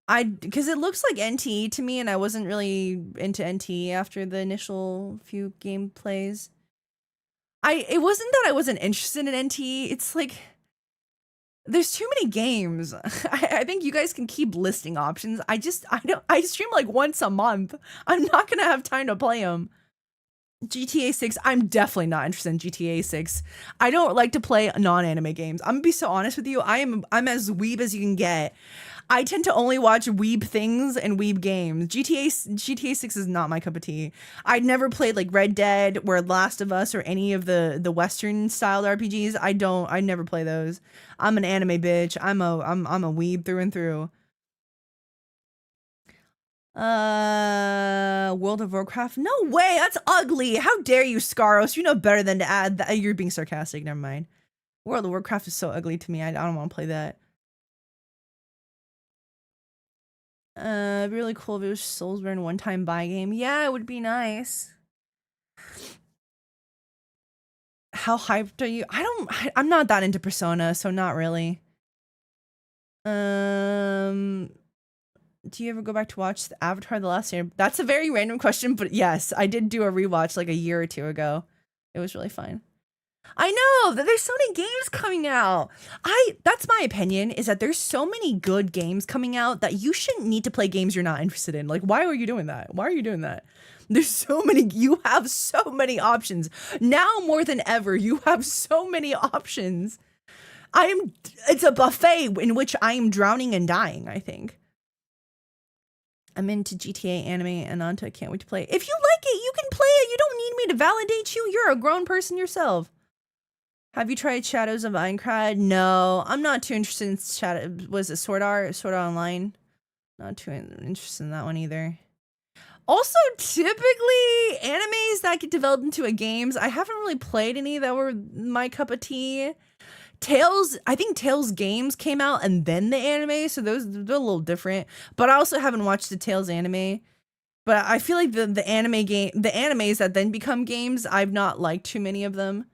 Because it looks like NT to me, and I wasn't really into NT after the initial few gameplays. It wasn't that I wasn't interested in NT. It's like there's too many games. I think you guys can keep listing options. I stream like once a month. I'm not gonna have time to play them. GTA 6, I'm definitely not interested in GTA 6. I don't like to play non-anime games. I'm gonna be so honest with you. I'm as weeb as you can get. I tend to only watch weeb things and weeb games. GTA 6 is not my cup of tea. I'd never played like Red Dead or Last of Us or any of the Western styled RPGs. I never play those. I'm an anime bitch. I'm a weeb through and through. World of Warcraft? No way, that's ugly. How dare you, Scaros? You know better than to add that. You're being sarcastic, never mind. World of Warcraft is so ugly to me. I don't want to play that. It'd be really cool if it was Soulsborne one-time buy game. Yeah, it would be nice. How hyped are you? I'm not that into Persona, so not really. Do you ever go back to watch the Avatar The Last Airbender? That's a very random question, but yes, I did do a rewatch like a year or two ago. It was really fun. I know that there's so many games coming out. That's my opinion, is that there's so many good games coming out that you shouldn't need to play games you're not interested in. Like, why are you doing that? Why are you doing that? There's so many, you have so many options. Now more than ever, you have so many options. It's a buffet in which I am drowning and dying, I think. I'm into GTA anime Ananta. Can't wait to play. If you like it, you can play it. You don't need me to validate you. You're a grown person yourself. Have you tried Shadows of Aincrad? No, I'm not too interested in Shadow. Was it Sword Art Online? Not too interested in that one either. Also, typically animes that get developed into games, I haven't really played any that were my cup of tea. I think Tales games came out and then the anime, so they're a little different. But I also haven't watched the Tales anime. But I feel like the animes that then become games, I've not liked too many of them.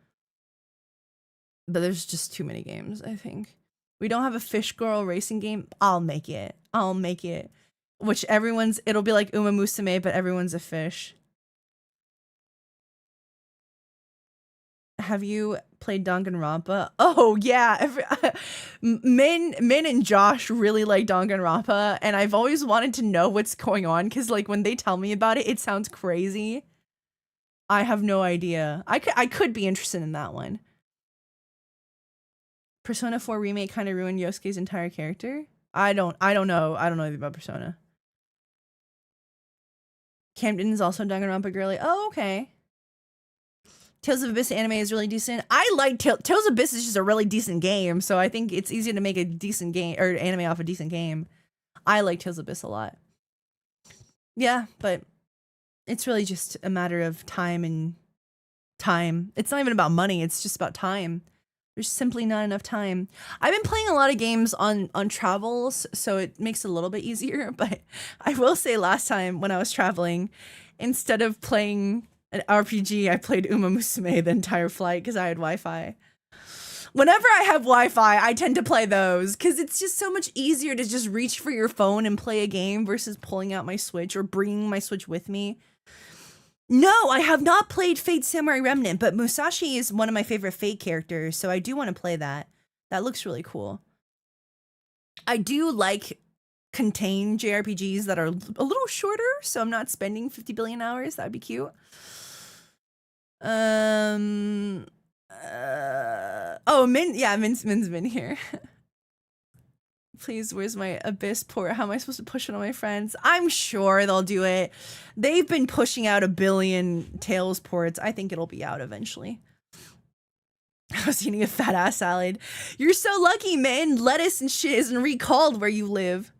But there's just too many games, I think. We don't have a Fish Girl racing game. I'll make it. Which it'll be like Uma Musume, but everyone's a fish. Have you played Danganronpa? Oh yeah, Min and Josh really like Danganronpa, and I've always wanted to know what's going on because like when they tell me about it, it sounds crazy. I have no idea. I could be interested in that one. Persona 4 remake kind of ruined Yosuke's entire character. I don't know. I don't know anything about Persona. Camden is also Danganronpa girly. Oh, okay. Tales of Abyss anime is really decent. I like Tales of Abyss is just a really decent game, so I think it's easy to make a decent game or anime off a decent game. I like Tales of Abyss a lot. Yeah, but it's really just a matter of time and time. It's not even about money, it's just about time. There's simply not enough time. I've been playing a lot of games on travels, so it makes it a little bit easier, but I will say last time when I was traveling, instead of playing an RPG, I played Uma Musume the entire flight because I had Wi-Fi. Whenever I have Wi-Fi, I tend to play those because it's just so much easier to just reach for your phone and play a game versus pulling out my Switch or bringing my Switch with me. No, I have not played Fate Samurai Remnant, but Musashi is one of my favorite Fate characters, so I do want to play that. That looks really cool. I do like contain JRPGs that are a little shorter, so I'm not spending 50 billion hours. That'd be cute. Oh, Min's been here. Please, where's my Abyss port? How am I supposed to push it on my friends? I'm sure they'll do it. They've been pushing out 1 billion Tales ports. I think it'll be out eventually. I was eating a fat ass salad. You're so lucky, man. Lettuce and shit isn't recalled where you live.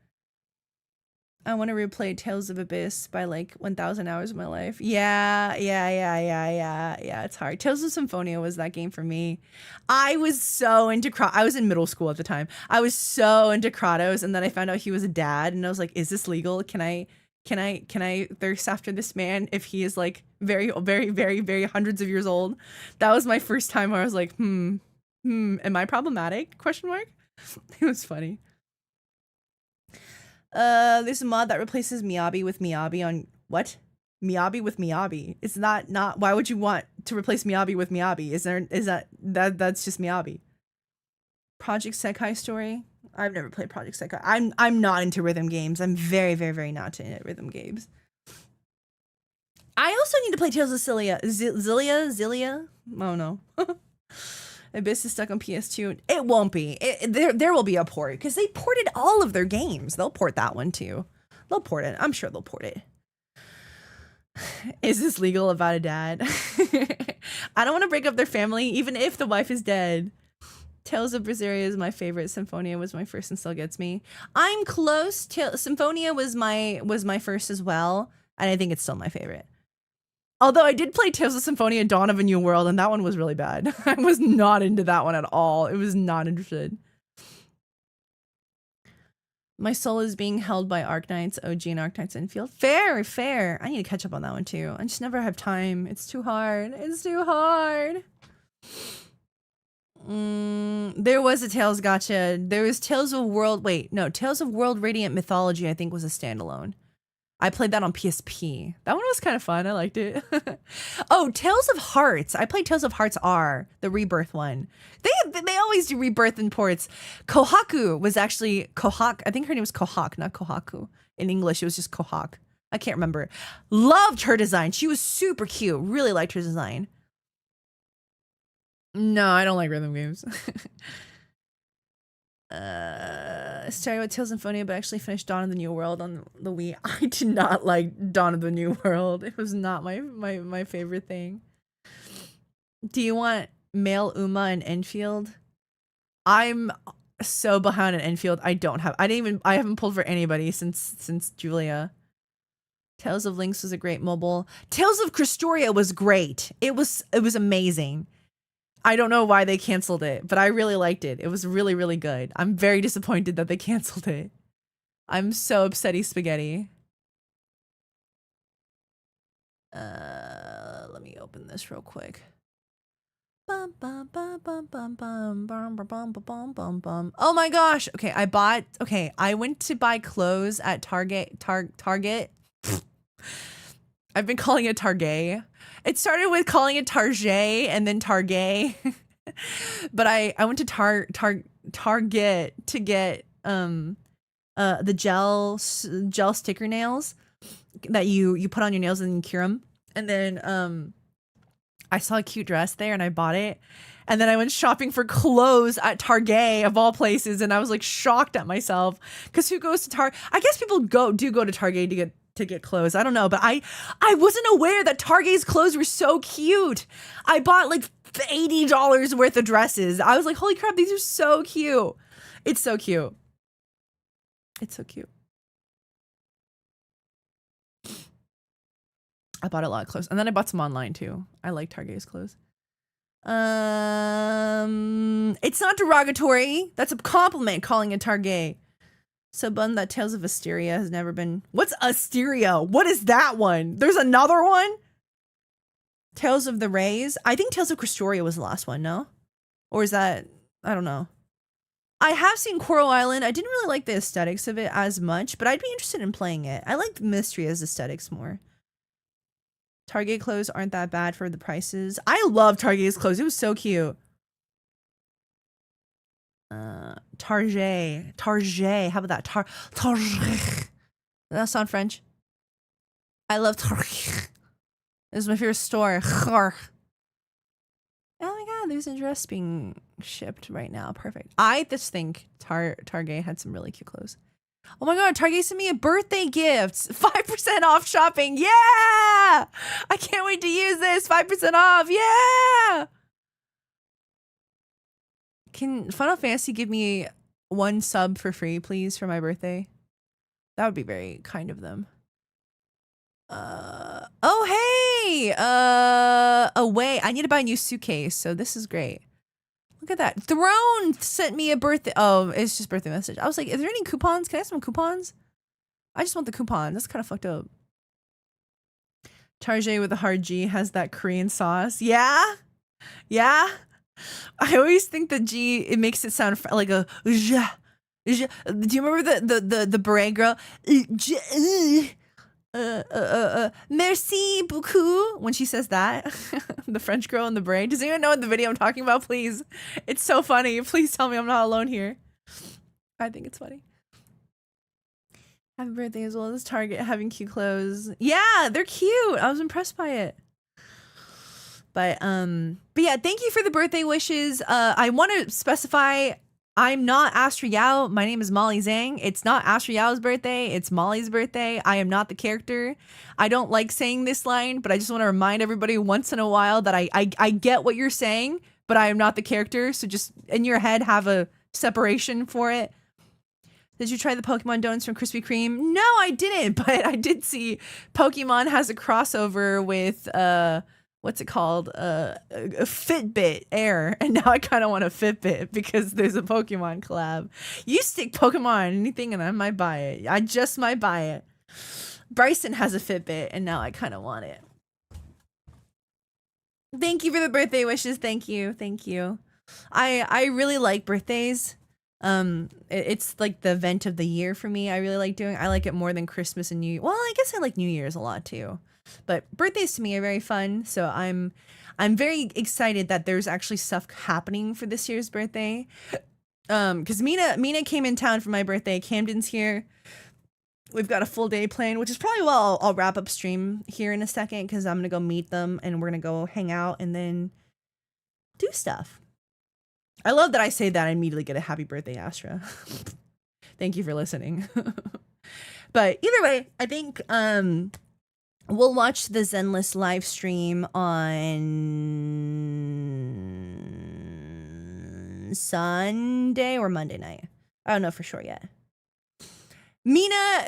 I want to replay Tales of Abyss by like 1,000 hours of my life. Yeah. It's hard. Tales of Symphonia was that game for me. I was so into I was in middle school at the time. I was so into Kratos, and then I found out he was a dad, and I was like, is this legal? Can I thirst after this man if he is like very, very, very, very hundreds of years old? That was my first time where I was like, am I problematic? Question mark. It was funny. There's a mod that replaces Miyabi with Miyabi on what? Miyabi with Miyabi. It's not why would you want to replace Miyabi with Miyabi? That's just Miyabi. Project Sekai story? I've never played Project Sekai. I'm not into rhythm games. I'm very, very, very not into rhythm games. I also need to play Tales of Zillia? Oh no. Abyss is stuck on PS2. It won't be. There will be a port because they ported all of their games. They'll port that one too. They'll port it. I'm sure they'll port it. Is this legal about a dad? I don't want to break up their family, even if the wife is dead. Tales of Berseria is my favorite. Symphonia was my first and still gets me. I'm close. Symphonia was my first as well, and I think it's still my favorite. Although I did play Tales of Symphonia Dawn of a New World, and that one was really bad. I was not into that one at all. It was not interested. My soul is being held by Arknights, OG and Arknights Infield. Fair. I need to catch up on that one too. I just never have time. It's too hard. There was a Tales gotcha. There was Tales of World. Tales of World Radiant Mythology, I think, was a standalone. I played that on PSP. That one was kind of fun. I liked it. Oh, Tales of Hearts. I played Tales of Hearts R, the Rebirth one. They always do Rebirth in ports. Kohaku was actually Kohak. I think her name was Kohak, not Kohaku. In English, it was just Kohak. I can't remember. Loved her design. She was super cute. Really liked her design. No, I don't like rhythm games. Started with Tales of Symphonia, but actually finished Dawn of the New World on the Wii. I did not like Dawn of the New World. It was not my favorite thing. Do you want male Uma and Enfield? I'm so behind on Enfield. I haven't pulled for anybody since Julia. Tales of Lynx was a great mobile. Tales of Cristoria was great. It was amazing. I don't know why they canceled it, but I really liked it. It was really, really good. I'm very disappointed that they canceled it. I'm so upsetty spaghetti. Let me open this real quick. Oh my gosh. Okay, I went to buy clothes at Target. I've been calling it Target. It started with calling it Target and then Target. But I went to Target to get the gel sticker nails that you put on your nails and then you cure them. And then I saw a cute dress there and I bought it. And then I went shopping for clothes at Target of all places, and I was like shocked at myself because who goes to Target? I guess people do go to Target to get clothes. I don't know, but I wasn't aware that Target's clothes were so cute. I bought like $80 worth of dresses. I was like, holy crap, these are so cute. It's so cute. It's so cute. I bought a lot of clothes, and then I bought some online too. I like Target's clothes. It's not derogatory. That's a compliment calling it Target. So bummed that Tales of Asteria has never been. What's Asteria? What is that one? There's another one? Tales of the Rays? I think Tales of Cristoria was the last one, no? Or is that, I don't know. I have seen Coral Island. I didn't really like the aesthetics of it as much, but I'd be interested in playing it. I like Mystria's aesthetics more. Target clothes aren't that bad for the prices. I love Target's clothes. It was so cute. Target. How about that? Target. Does that sound French? I love Target. This is my favorite store. Oh my god, there's a dress being shipped right now. Perfect. I just think Target had some really cute clothes. Oh my god, Target sent me a birthday gift. 5% off shopping. Yeah! I can't wait to use this. 5% off. Yeah! Can Final Fantasy give me 1 sub for free, please, for my birthday? That would be very kind of them. Oh hey! Away. I need to buy a new suitcase, so this is great. Look at that. Throne sent me a birthday. Oh, it's just birthday message. I was like, is there any coupons? Can I have some coupons? I just want the coupon. That's kind of fucked up. Tarjay with a hard G has that Korean sauce. Yeah? Yeah? I always think the G, it makes it sound like a ja. Do you remember the beret girl? Merci beaucoup when she says that. The French girl in the beret. Does anyone know what the video I'm talking about? Please. It's so funny. Please tell me I'm not alone here. I think it's funny. Happy birthday as well as Target having cute clothes. Yeah, they're cute. I was impressed by it. But yeah, thank you for the birthday wishes. I want to specify I'm not Astra Yao. My name is Molly Zhang. It's not Astra Yao's birthday. It's Molly's birthday. I am not the character. I don't like saying this line, but I just want to remind everybody once in a while that I get what you're saying, but I am not the character. So just in your head, have a separation for it. Did you try the Pokemon donuts from Krispy Kreme? No, I didn't, but I did see Pokemon has a crossover with what's it called? A Fitbit Air. And now I kind of want a Fitbit because there's a Pokemon collab. You stick Pokemon on anything and I might buy it. I just might buy it. Bryson has a Fitbit and now I kind of want it. Thank you for the birthday wishes. Thank you. Thank you. I really like birthdays. It's like the event of the year for me. I really like doing. I like it more than Christmas and New Year. Well, I guess I like New Year's a lot too. But birthdays to me are very fun, so I'm very excited that there's actually stuff happening for this year's birthday. Because Mina came in town for my birthday. Camden's here. We've got a full day planned, which is probably why I'll wrap up stream here in a second because I'm gonna go meet them and we're gonna go hang out and then do stuff. I love that I say that I immediately get a happy birthday, Astra. Thank you for listening. But either way, I think we'll watch the Zenless live stream on Sunday or Monday night. I don't know for sure yet. Mina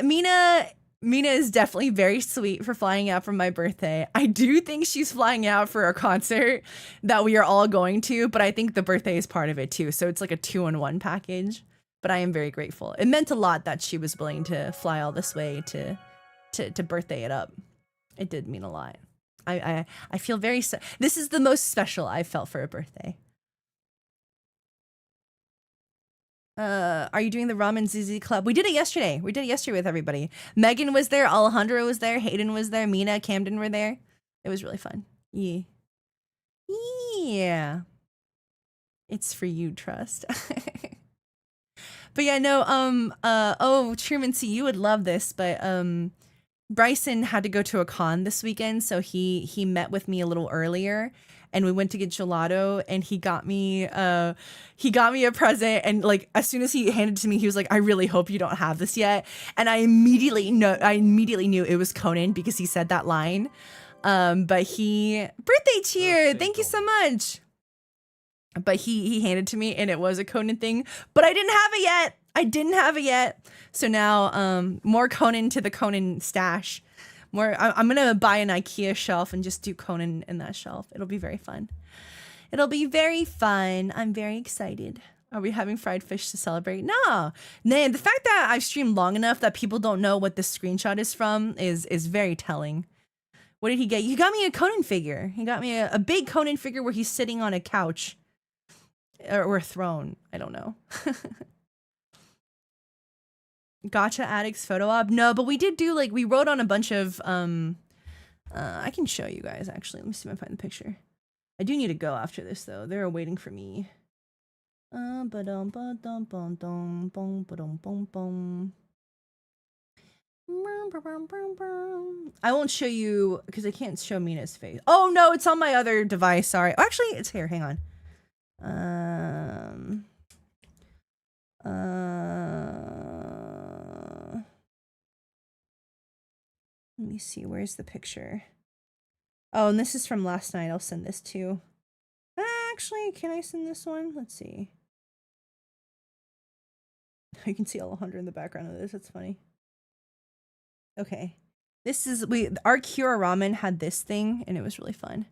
is definitely very sweet for flying out for my birthday. I do think she's flying out for a concert that we are all going to, but I think the birthday is part of it too. So it's like a 2-in-1 package. But I am very grateful. It meant a lot that she was willing to fly all this way to birthday it up. It did mean a lot. I feel very this is the most special I've felt for a birthday. Are you doing the Ramen ZZ Club? We did it yesterday. We did it yesterday with everybody. Megan was there, Alejandro was there, Hayden was there, Mina, Camden were there. It was really fun. Yeah. Yeah. It's for you, Trust. But yeah, no, oh, Truman, see, you would love this, but Bryson had to go to a con this weekend, so he met with me a little earlier, and we went to get gelato, and he got me a present, and like as soon as he handed it to me, he was like, "I really hope you don't have this yet," and I immediately knew it was Conan because he said that line. But birthday cheer, thank you so much. But he handed it to me and it was a Conan thing, but I didn't have it yet. So now more Conan to the Conan stash. I'm gonna buy an IKEA shelf and just do Conan in that shelf. It'll be very fun. It'll be very fun. I'm very excited. Are we having fried fish to celebrate? No. Nah, the fact that I've streamed long enough that people don't know what this screenshot is from is very telling. What did he get? You got me a Conan figure. He got me a big Conan figure where he's sitting on a couch. Or a throne. I don't know. Gotcha Addicts photo op. No, but we did do we wrote on a bunch of I can show you guys actually. Let me see if I find the picture. I do need to go after this though. They're waiting for me. I won't show you because I can't show Mina's face. Oh no, it's on my other device. Sorry. Actually, it's here. Hang on. Let me see. Where's the picture? Oh, and this is from last night. I'll send this too. Actually, can I send this one? Let's see. I can see Alejandro in the background of this. That's funny. Okay. This is our Kira Ramen had this thing and it was really fun.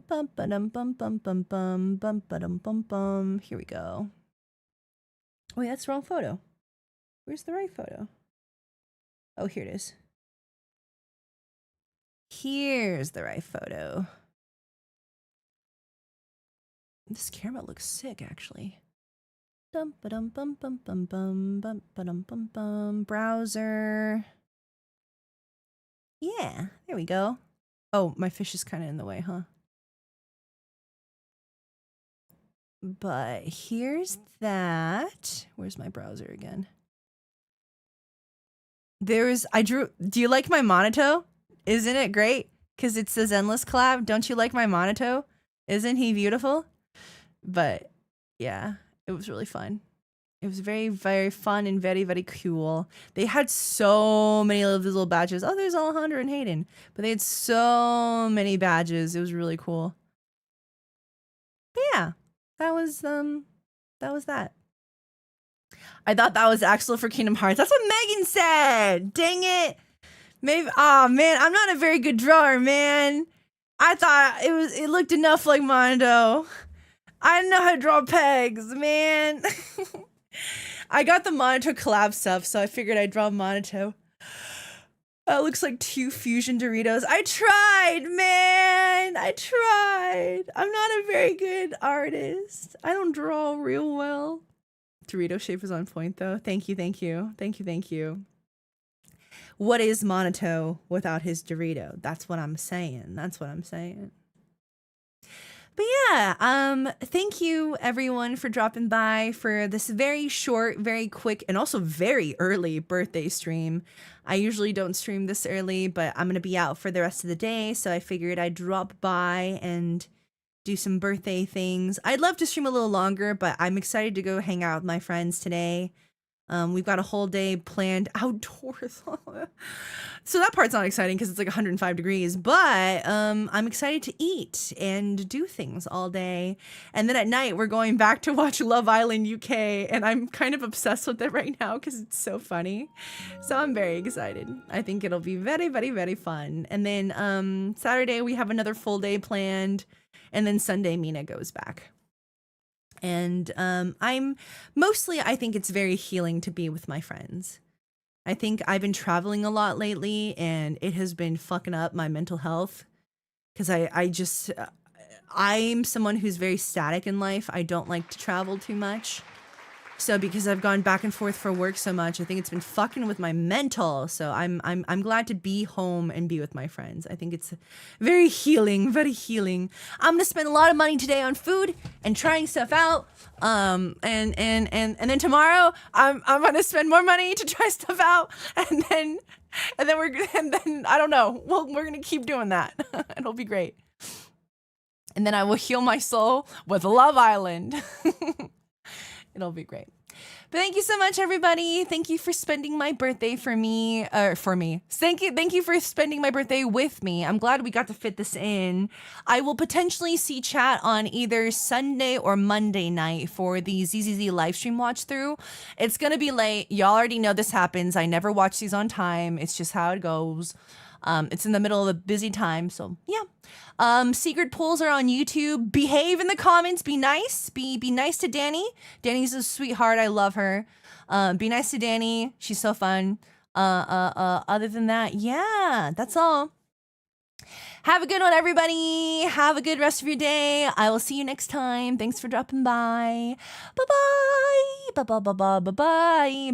Bum ba-dum bum bum bum bum bum ba-dum bum bum. Here we go. Wait, that's the wrong photo. Where's the right photo? Oh, here it is. Here's the right photo. This camera looks sick, actually. Dum ba dum bum bum bum bum bum ba dum bum bum. Browser. Yeah, there we go. Oh, my fish is kind of in the way, huh? But here's that. Where's my browser again? Do you like my Monato? Isn't it great? Because it's the Zenless collab. Don't you like my Monato? Isn't he beautiful? But yeah, it was really fun. It was very, very fun and very, very cool. They had so many of these little badges. Oh, there's Alejandro and Hayden. But they had so many badges. It was really cool. But yeah, that was that. I thought that was Axel for Kingdom Hearts. That's what Megan said. Dang it. Maybe. Oh man, I'm not a very good drawer, man. I thought it looked enough like Mondo. I didn't know how to draw pegs, man. I got the Monato collab stuff, so I figured I'd draw Monato. It looks like 2 fusion Doritos. I tried, man. I tried. I'm not a very good artist. I don't draw real well. Dorito shape is on point, though. Thank you, thank you. Thank you, thank you. What is Monato without his Dorito? That's what I'm saying. That's what I'm saying. But yeah, thank you everyone for dropping by for this very short, very quick, and also very early birthday stream. I usually don't stream this early, but I'm going to be out for the rest of the day, so I figured I'd drop by and do some birthday things. I'd love to stream a little longer, but I'm excited to go hang out with my friends today. We've got a whole day planned outdoors. So that part's not exciting because it's like 105 degrees, but I'm excited to eat and do things all day. And then at night, we're going back to watch Love Island UK, and I'm kind of obsessed with it right now because it's so funny. So I'm very excited. I think it'll be very, very, very fun. And then Saturday, we have another full day planned, and then Sunday, Mina goes back. And I think it's very healing to be with my friends. I think I've been traveling a lot lately and it has been fucking up my mental health because I'm someone who's very static in life. I don't like to travel too much. So because I've gone back and forth for work so much, I think it's been fucking with my mental. So I'm glad to be home and be with my friends. I think it's very healing, very healing. I'm gonna spend a lot of money today on food and trying stuff out. And then tomorrow I'm gonna spend more money to try stuff out. And then I don't know. Well, we're gonna keep doing that. It'll be great. And then I will heal my soul with Love Island. It'll be great. But thank you so much, everybody. Thank you for spending my birthday for me. Thank you for spending my birthday with me. I'm glad we got to fit this in. I will potentially see chat on either Sunday or Monday night for the ZZZ live stream watch through. It's gonna be late. Y'all already know this happens. I never watch these on time. It's just how it goes. It's in the middle of a busy time, so yeah. Secret polls are on YouTube. Behave in the comments. Be nice. Be nice to Danny. Danny's a sweetheart. I love her. Be nice to Danny. She's so fun. Other than that, yeah, that's all. Have a good one, everybody. Have a good rest of your day. I will see you next time. Thanks for dropping by. Bye-bye. Bye-bye. Bye-bye. Bye-bye. Bye.